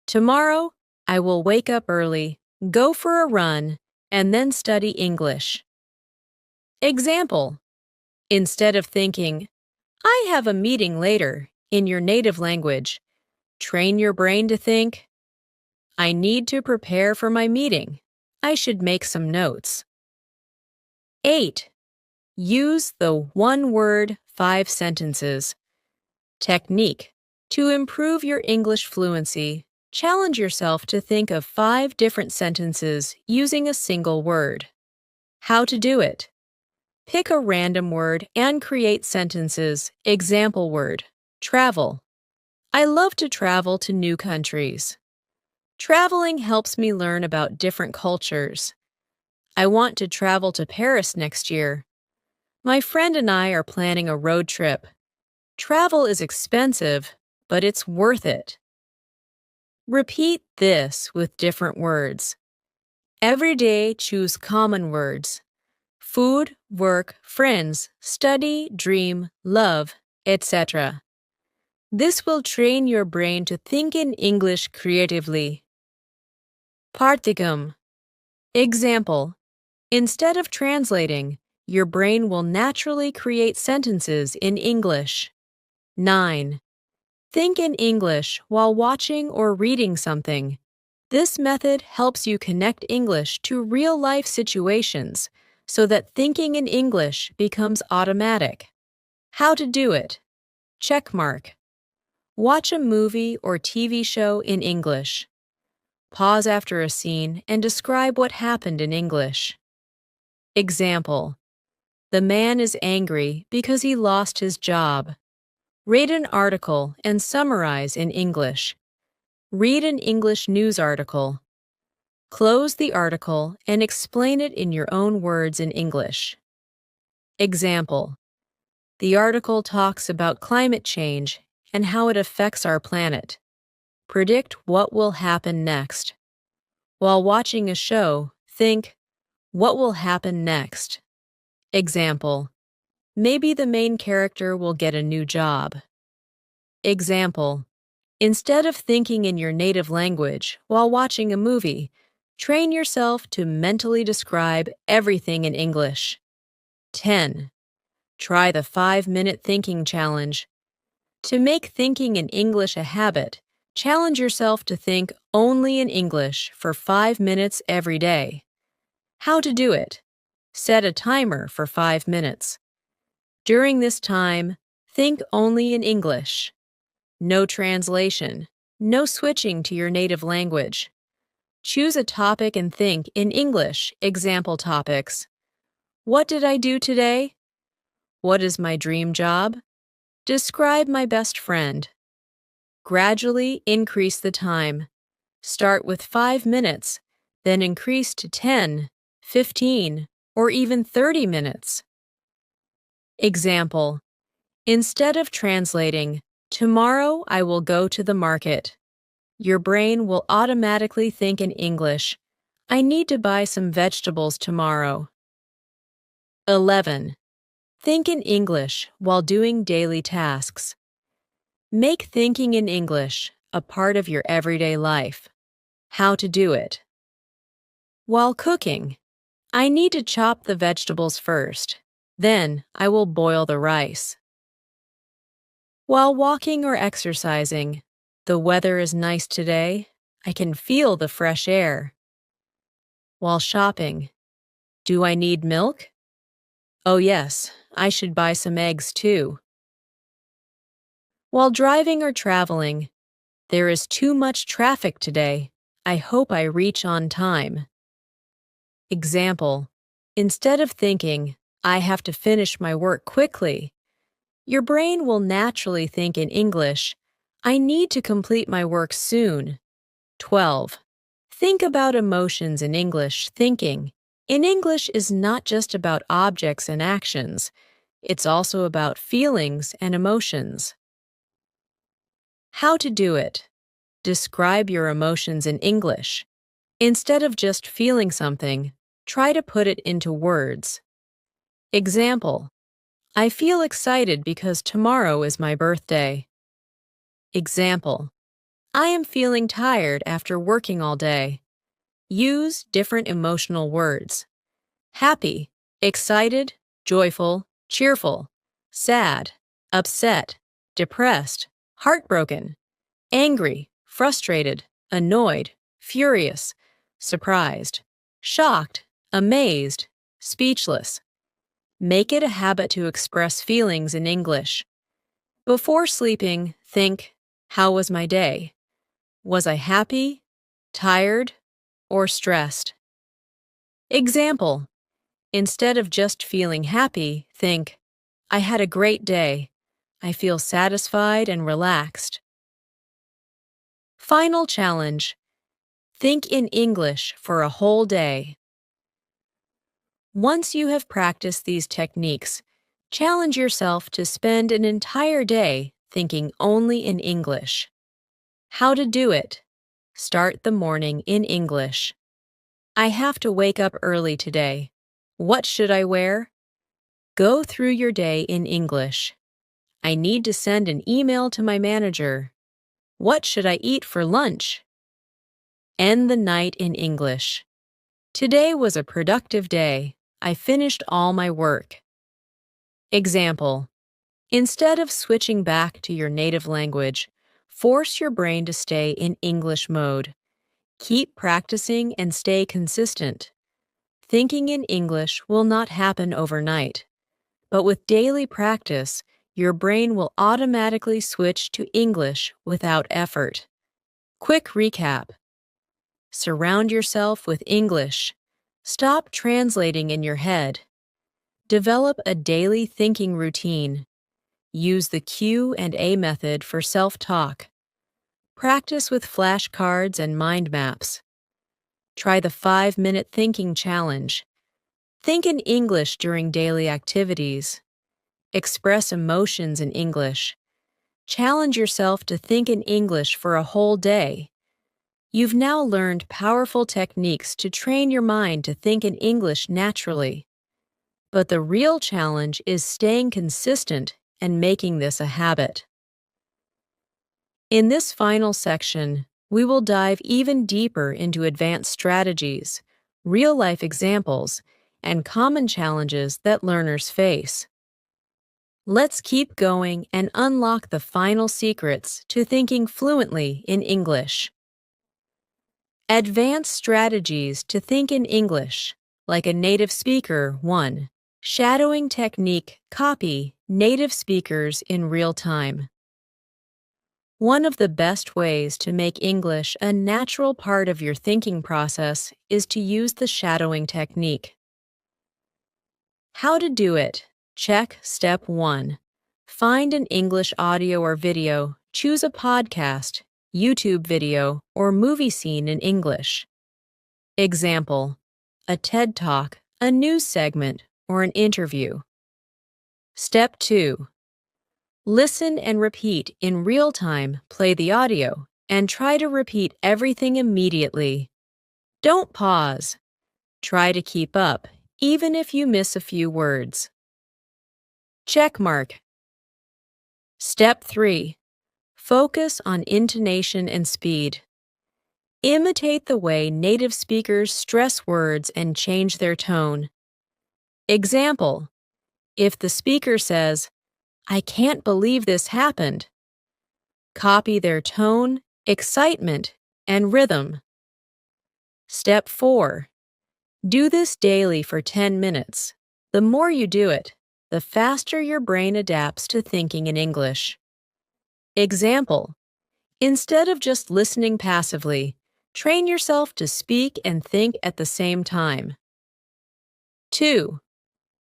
Tomorrow, I will wake up early, go for a run, and then study English. Example: instead of thinking, I have a meeting later, in your native language, train your brain to think, I need to prepare for my meeting. I should make some notes. 8. Use the one-word 5 sentences technique. To improve your English fluency, challenge yourself to think of 5 different sentences using a single word. How to do it? Pick a random word and create sentences. Example word: travel. I love to travel to new countries. Traveling helps me learn about different cultures. I want to travel to Paris next year. My friend and I are planning a road trip. Travel is expensive, but it's worth it. Repeat this with different words. Every day, choose common words: food, work, friends, study, dream, love, etc. This will train your brain to think in English creatively. Particum. Example: instead of translating, your brain will naturally create sentences in English. 9. Think in English while watching or reading something. This method helps you connect English to real-life situations so that thinking in English becomes automatic. How to do it? Checkmark. Watch a movie or TV show in English. Pause after a scene and describe what happened in English. Example: the man is angry because he lost his job. Read an article and summarize in English. Read an English news article. Close the article and explain it in your own words in English. Example: the article talks about climate change and how it affects our planet. Predict what will happen next. While watching a show, think, what will happen next? Example: maybe the main character will get a new job. Example: instead of thinking in your native language while watching a movie, Train yourself to mentally describe everything in English. 10. Try the 5-minute thinking challenge. To make thinking in English a habit, challenge yourself to think only in English for 5 minutes every day. How to do it? Set a timer for 5 minutes. During this time, think only in English. No translation, no switching to your native language. Choose a topic and think in English. Example topics. What did I do today? What is my dream job? Describe my best friend. Gradually increase the time. Start with 5 minutes, then increase to 10, 15, or even 30 minutes. Example. Instead of translating, "Tomorrow I will go to the market," your brain will automatically think in English, "I need to buy some vegetables tomorrow." 11. Think in English while doing daily tasks. Make thinking in English a part of your everyday life. How to do it? While cooking, I need to chop the vegetables first. Then I will boil the rice. While walking or exercising, the weather is nice today. I can feel the fresh air. While shopping, do I need milk? Oh yes, I should buy some eggs too. While driving or traveling, there is too much traffic today. I hope I reach on time. Example. Instead of thinking, I have to finish my work quickly, your brain will naturally think in English, I need to complete my work soon. 12. Think about emotions in English thinking. In English is not just about objects and actions, it's also about feelings and emotions. How to do it? Describe your emotions in English. Instead of just feeling something, try to put it into words. Example. I feel excited because tomorrow is my birthday. Example. I am feeling tired after working all day. Use different emotional words. Happy, excited, joyful, cheerful, sad, upset, depressed, heartbroken, angry, frustrated, annoyed, furious, surprised, shocked, amazed, speechless. Make it a habit to express feelings in English. Before sleeping, think, how was my day? Was I happy, tired, or stressed? Example. Instead of just feeling happy, think, I had a great day. I feel satisfied and relaxed. Final challenge. Think in English for a whole day. Once you have practiced these techniques, challenge yourself to spend an entire day thinking only in English. How to do it? Start the morning in English. I have to wake up early today. What should I wear? Go through your day in English. I need to send an email to my manager. What should I eat for lunch? End the night in English. Today was a productive day. I finished all my work. Example. Instead of switching back to your native language, force your brain to stay in English mode. Keep practicing and stay consistent. Thinking in English will not happen overnight, but with daily practice, your brain will automatically switch to English without effort. Quick recap. Surround yourself with English. Stop translating in your head. Develop a daily thinking routine. Use the Q&A method for self-talk. Practice with flashcards and mind maps. Try the 5-minute thinking challenge. Think in English during daily activities. Express emotions in English. Challenge yourself to think in English for a whole day. You've now learned powerful techniques to train your mind to think in English naturally. But the real challenge is staying consistent and making this a habit. In this final section, we will dive even deeper into advanced strategies, real-life examples, and common challenges that learners face. Let's keep going and unlock the final secrets to thinking fluently in English. Advanced strategies to think in English, like a native speaker. 1. Shadowing technique. Copy native speakers in real time. One of the best ways to make English a natural part of your thinking process is to use the shadowing technique. How to do it? Check Step 1. Find an English audio or video. Choose a podcast, YouTube video, or movie scene in English. Example: a TED Talk, a news segment, or an interview. Step 2. Listen and repeat in real time. Play the audio and try to repeat everything immediately. Don't pause. Try to keep up, even if you miss a few words. Checkmark. Step 3. Focus on intonation and speed. Imitate the way native speakers stress words and change their tone. Example: if the speaker says, "I can't believe this happened," copy their tone, excitement, and rhythm. Step 4. Do this daily for 10 minutes. The more you do it, the faster your brain adapts to thinking in English. Example: instead of just listening passively, train yourself to speak and think at the same time. 2.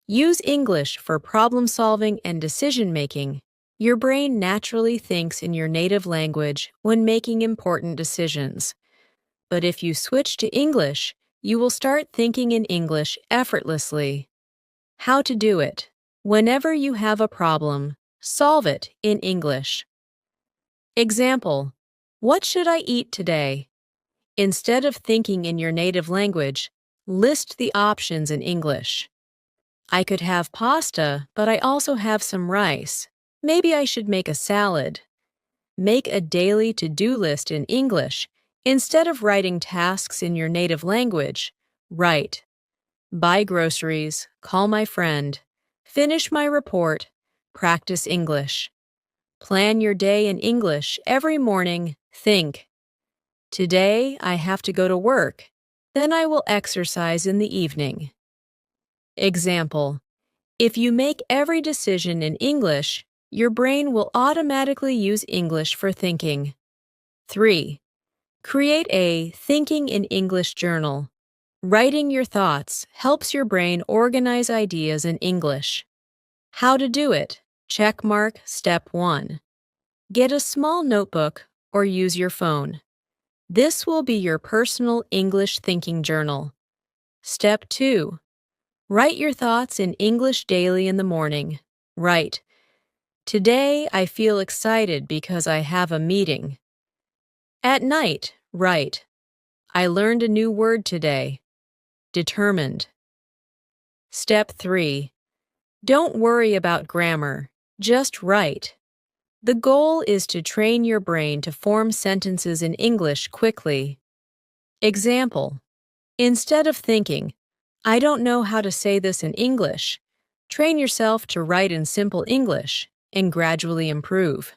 Use English for problem-solving and decision-making. Your brain naturally thinks in your native language when making important decisions. But if you switch to English, you will start thinking in English effortlessly. How to do it? Whenever you have a problem, solve it in English. Example: what should I eat today? Instead of thinking in your native language, list the options in English. I could have pasta, but I also have some rice. Maybe I should make a salad. Make a daily to-do list in English. Instead of writing tasks in your native language, write: buy groceries, call my friend, finish my report, practice English. Plan your day in English every morning. Think: today I have to go to work, then I will exercise in the evening. Example: if you make every decision in English, your brain will automatically use English for thinking. 3. Create a Thinking in English journal. Writing your thoughts helps your brain organize ideas in English. How to do it? Checkmark Step 1. Get a small notebook or use your phone. This will be your personal English thinking journal. Step 2. Write your thoughts in English daily in the morning. Write: today I feel excited because I have a meeting. At night, write: I learned a new word today. Determined. Step 3. Don't worry about grammar. Just write. The goal is to train your brain to form sentences in English quickly. Example: instead of thinking, I don't know how to say this in English, train yourself to write in simple English and gradually improve.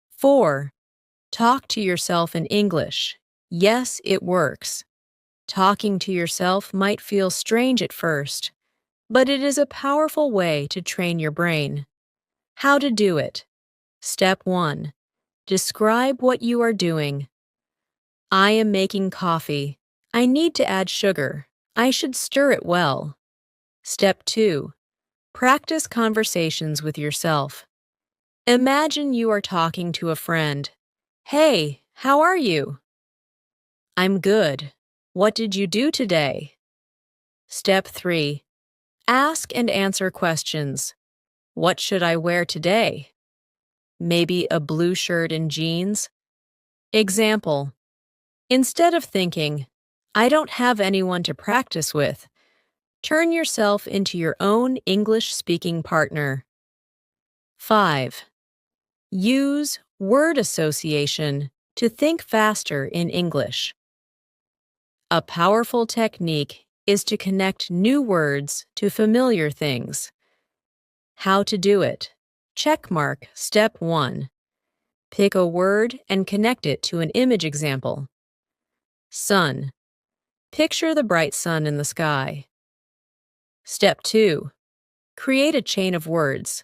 4. Talk to yourself in English. Yes, it works. Talking to yourself might feel strange at first, but it is a powerful way to train your brain. How to do it? Step 1. Describe what you are doing. I am making coffee. I need to add sugar. I should stir it well. Step 2. Practice conversations with yourself. Imagine you are talking to a friend. Hey, how are you? I'm good. What did you do today? Step 3. Ask and answer questions. What should I wear today? Maybe a blue shirt and jeans? Example: instead of thinking, I don't have anyone to practice with, turn yourself into your own English-speaking partner. 5. Use word association to think faster in English. A powerful technique is to connect new words to familiar things. How to do it? Checkmark Step 1. Pick a word and connect it to an image example. Sun. Picture the bright sun in the sky. Step 2. Create a chain of words.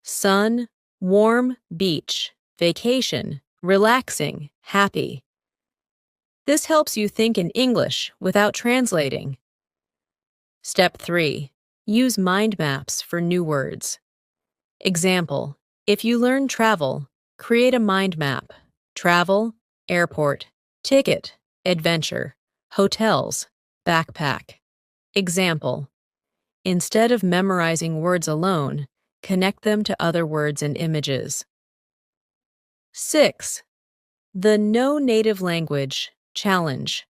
Sun, warm, beach, vacation, relaxing, happy. This helps you think in English without translating. Step 3. Use mind maps for new words. Example: if you learn travel, create a mind map. Travel, airport, ticket, adventure, hotels, backpack. Example: instead of memorizing words alone, connect them to other words and images. 6. The No Native Language Challenge.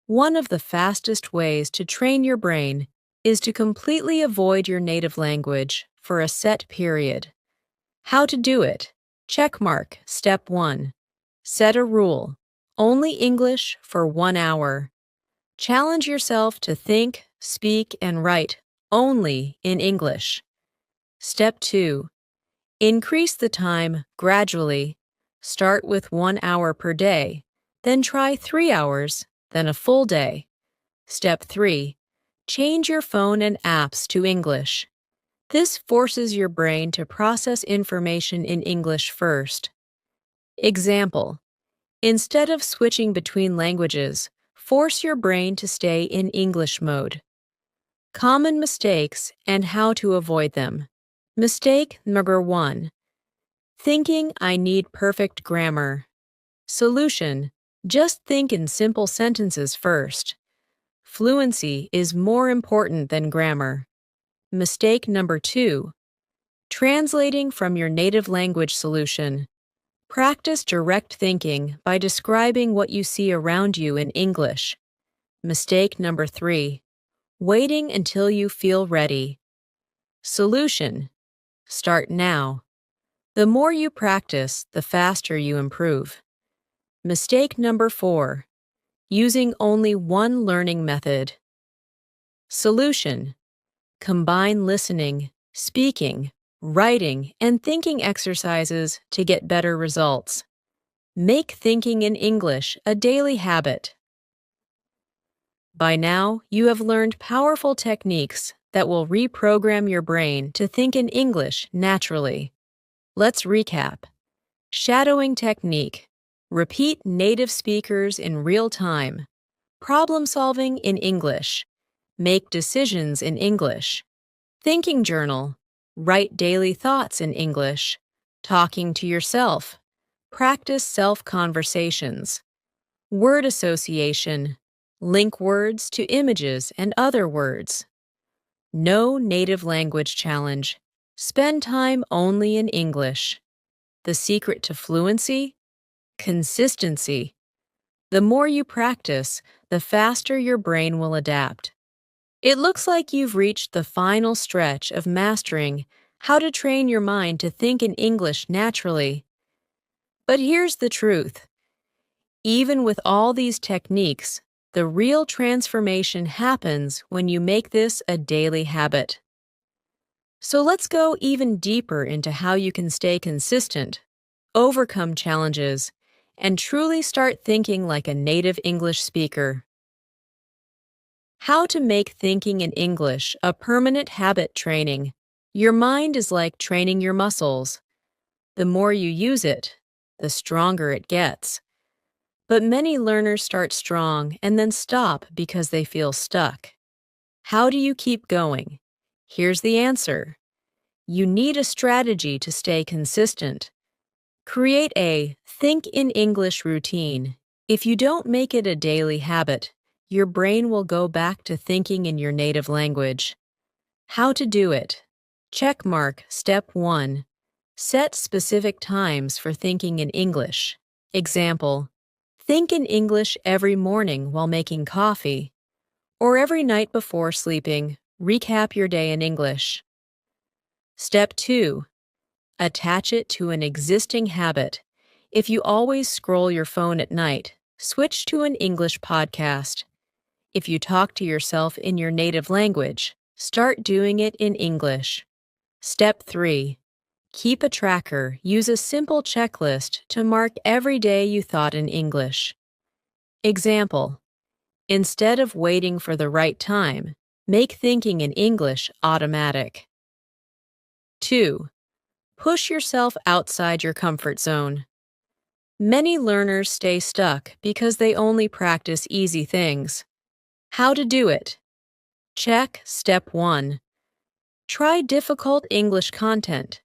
One of the fastest ways to train your brain is to completely avoid your native language for a set period. How to do it? Checkmark Step 1. Set a rule. Only English for 1 hour. Challenge yourself to think, speak, and write only in English. Step 2. Increase the time gradually. Start with 1 hour per day, then try 3 hours, then a full day. Step 3. Change your phone and apps to English. This forces your brain to process information in English first. Example: instead of switching between languages, force your brain to stay in English mode. Common mistakes and how to avoid them. Mistake number 1. Thinking I need perfect grammar. Solution: just think in simple sentences first. Fluency is more important than grammar. Mistake number 2. Translating from your native language solution. Practice direct thinking by describing what you see around you in English. Mistake number 3. Waiting until you feel ready. Solution: start now. The more you practice, the faster you improve. Mistake number 4. Using only one learning method. Solution: combine listening, speaking, writing, and thinking exercises to get better results. Make thinking in English a daily habit. By now, you have learned powerful techniques that will reprogram your brain to think in English naturally. Let's recap. Shadowing technique. Repeat native speakers in real time. Problem solving in English. Make decisions in English. Thinking journal. Write daily thoughts in English. Talking to yourself. Practice self-conversations. Word association. Link words to images and other words. No native language challenge. Spend time only in English. The secret to fluency? Consistency. The more you practice, the faster your brain will adapt. It looks like you've reached the final stretch of mastering how to train your mind to think in English naturally. But here's the truth. Even with all these techniques, the real transformation happens when you make this a daily habit. So let's go even deeper into how you can stay consistent, overcome challenges, and truly start thinking like a native English speaker. How to make thinking in English a permanent habit training. Your mind is like training your muscles. The more you use it, the stronger it gets. But many learners start strong and then stop because they feel stuck. How do you keep going? Here's the answer. You need a strategy to stay consistent. Create a Think in English routine. If you don't make it a daily habit, your brain will go back to thinking in your native language. How to do it? Checkmark Step 1. Set specific times for thinking in English. Example: think in English every morning while making coffee, or every night before sleeping, recap your day in English. Step 2. Attach it to an existing habit. If you always scroll your phone at night, switch to an English podcast. If you talk to yourself in your native language, start doing it in English. Step 3. Keep a tracker. Use a simple checklist to mark every day you thought in English. Example: instead of waiting for the right time, make thinking in English automatic. 2. Push yourself outside your comfort zone. Many learners stay stuck because they only practice easy things. How to do it? Check Step 1. Try difficult English content.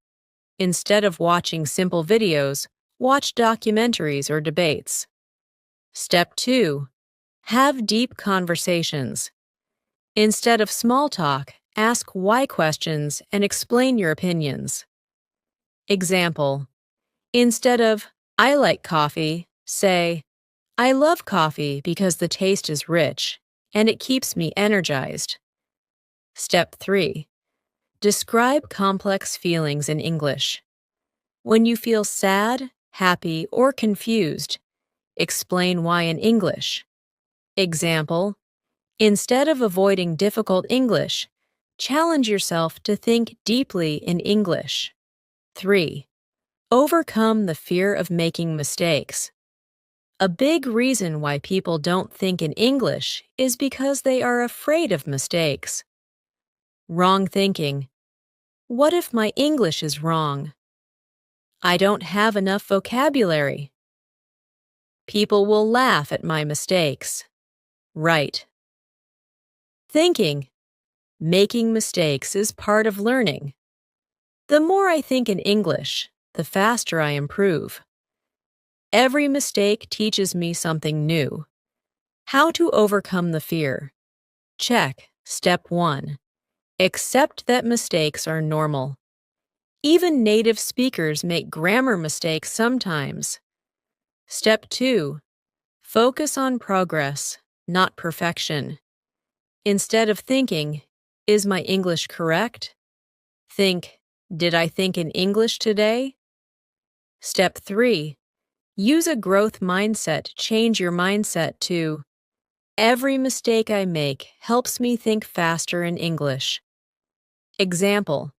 Instead of watching simple videos, watch documentaries or debates. Step 2. Have deep conversations. Instead of small talk, ask why questions and explain your opinions. Example: instead of "I like coffee," say, "I love coffee because the taste is rich and it keeps me energized." Step 3. Describe complex feelings in English. When you feel sad, happy, or confused, explain why in English. Example: instead of avoiding difficult English, challenge yourself to think deeply in English. 3. Overcome the fear of making mistakes. A big reason why people don't think in English is because they are afraid of mistakes. Wrong thinking. What if my English is wrong? I don't have enough vocabulary. People will laugh at my mistakes. Right. Thinking. Making mistakes is part of learning. The more I think in English, the faster I improve. Every mistake teaches me something new. How to overcome the fear? Check Step 1. Accept that mistakes are normal. Even native speakers make grammar mistakes sometimes. Step 2. Focus on progress, not perfection. Instead of thinking, "Is my English correct?" think, "Did I think in English today?" Step 3. Use a growth mindset to change your mindset to, "Every mistake I make helps me think faster in English." Example: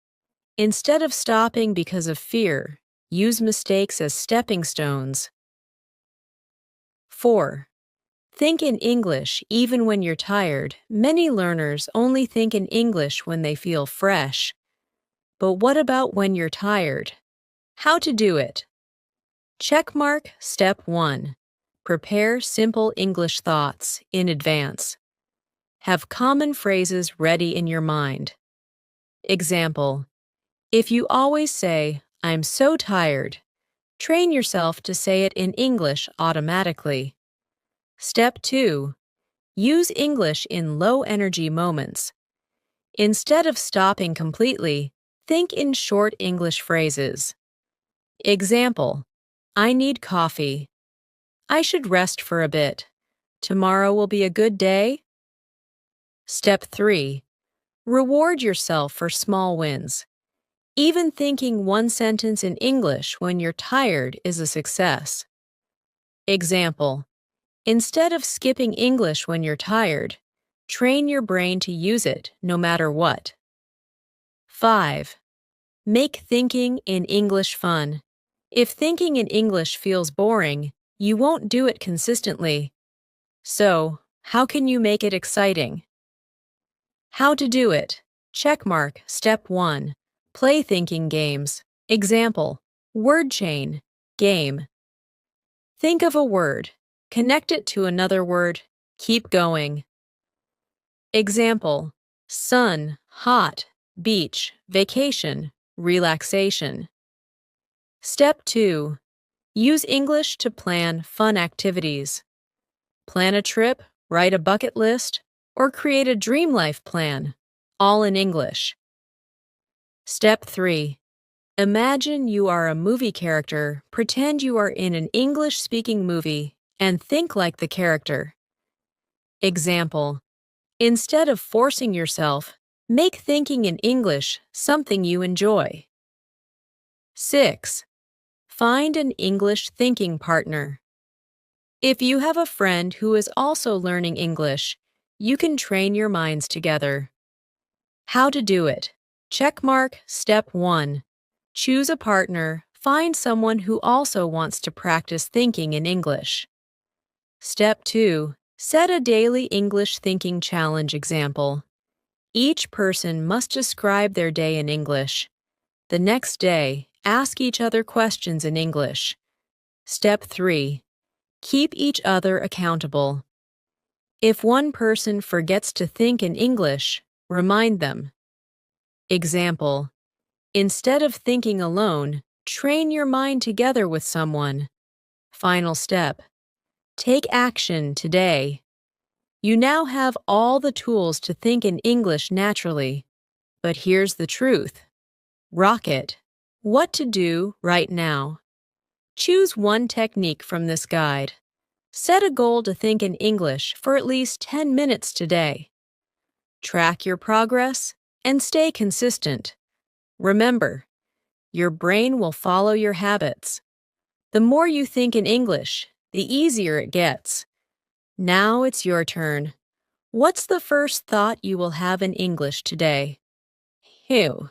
instead of stopping because of fear, use mistakes as stepping stones. 4. Think in English even when you're tired. Many learners only think in English when they feel fresh. But what about when you're tired? How to do it? Checkmark Step 1. Prepare simple English thoughts in advance. Have common phrases ready in your mind. Example: if you always say, "I'm so tired," train yourself to say it in English automatically. Step 2. Use English in low-energy moments. Instead of stopping completely, think in short English phrases. Example: I need coffee. I should rest for a bit. Tomorrow will be a good day. Step 3. Reward yourself for small wins. Even thinking one sentence in English when you're tired is a success. Example: instead of skipping English when you're tired, train your brain to use it no matter what. 5. Make thinking in English fun. If thinking in English feels boring, you won't do it consistently. So, how can you make it exciting? How to do it? Checkmark Step 1. Play thinking games. Example: word chain, game. Think of a word. Connect it to another word. Keep going. Example: sun, hot, beach, vacation, relaxation. Step 2. Use English to plan fun activities. Plan a trip, write a bucket list, or create a dream life plan, all in English. Step 3. Imagine you are a movie character. Pretend you are in an English-speaking movie and think like the character. Example: instead of forcing yourself, make thinking in English something you enjoy. 6. Find an English thinking partner. If you have a friend who is also learning English, you can train your minds together. How to do it. Checkmark Step 1. Choose a partner. Find someone who also wants to practice thinking in English. Step 2. Set a daily English thinking challenge example. Each person must describe their day in English. The next day, ask each other questions in English. Step 3. Keep each other accountable. If one person forgets to think in English, remind them. Example: instead of thinking alone, train your mind together with someone. Final step: take action today. You now have all the tools to think in English naturally. But here's the truth. Rock it. What to do right now. Choose one technique from this guide. Set a goal to think in English for at least 10 minutes today. Track your progress and stay consistent. Remember, your brain will follow your habits. The more you think in English, the easier it gets. Now it's your turn. What's the first thought you will have in English today? Phew.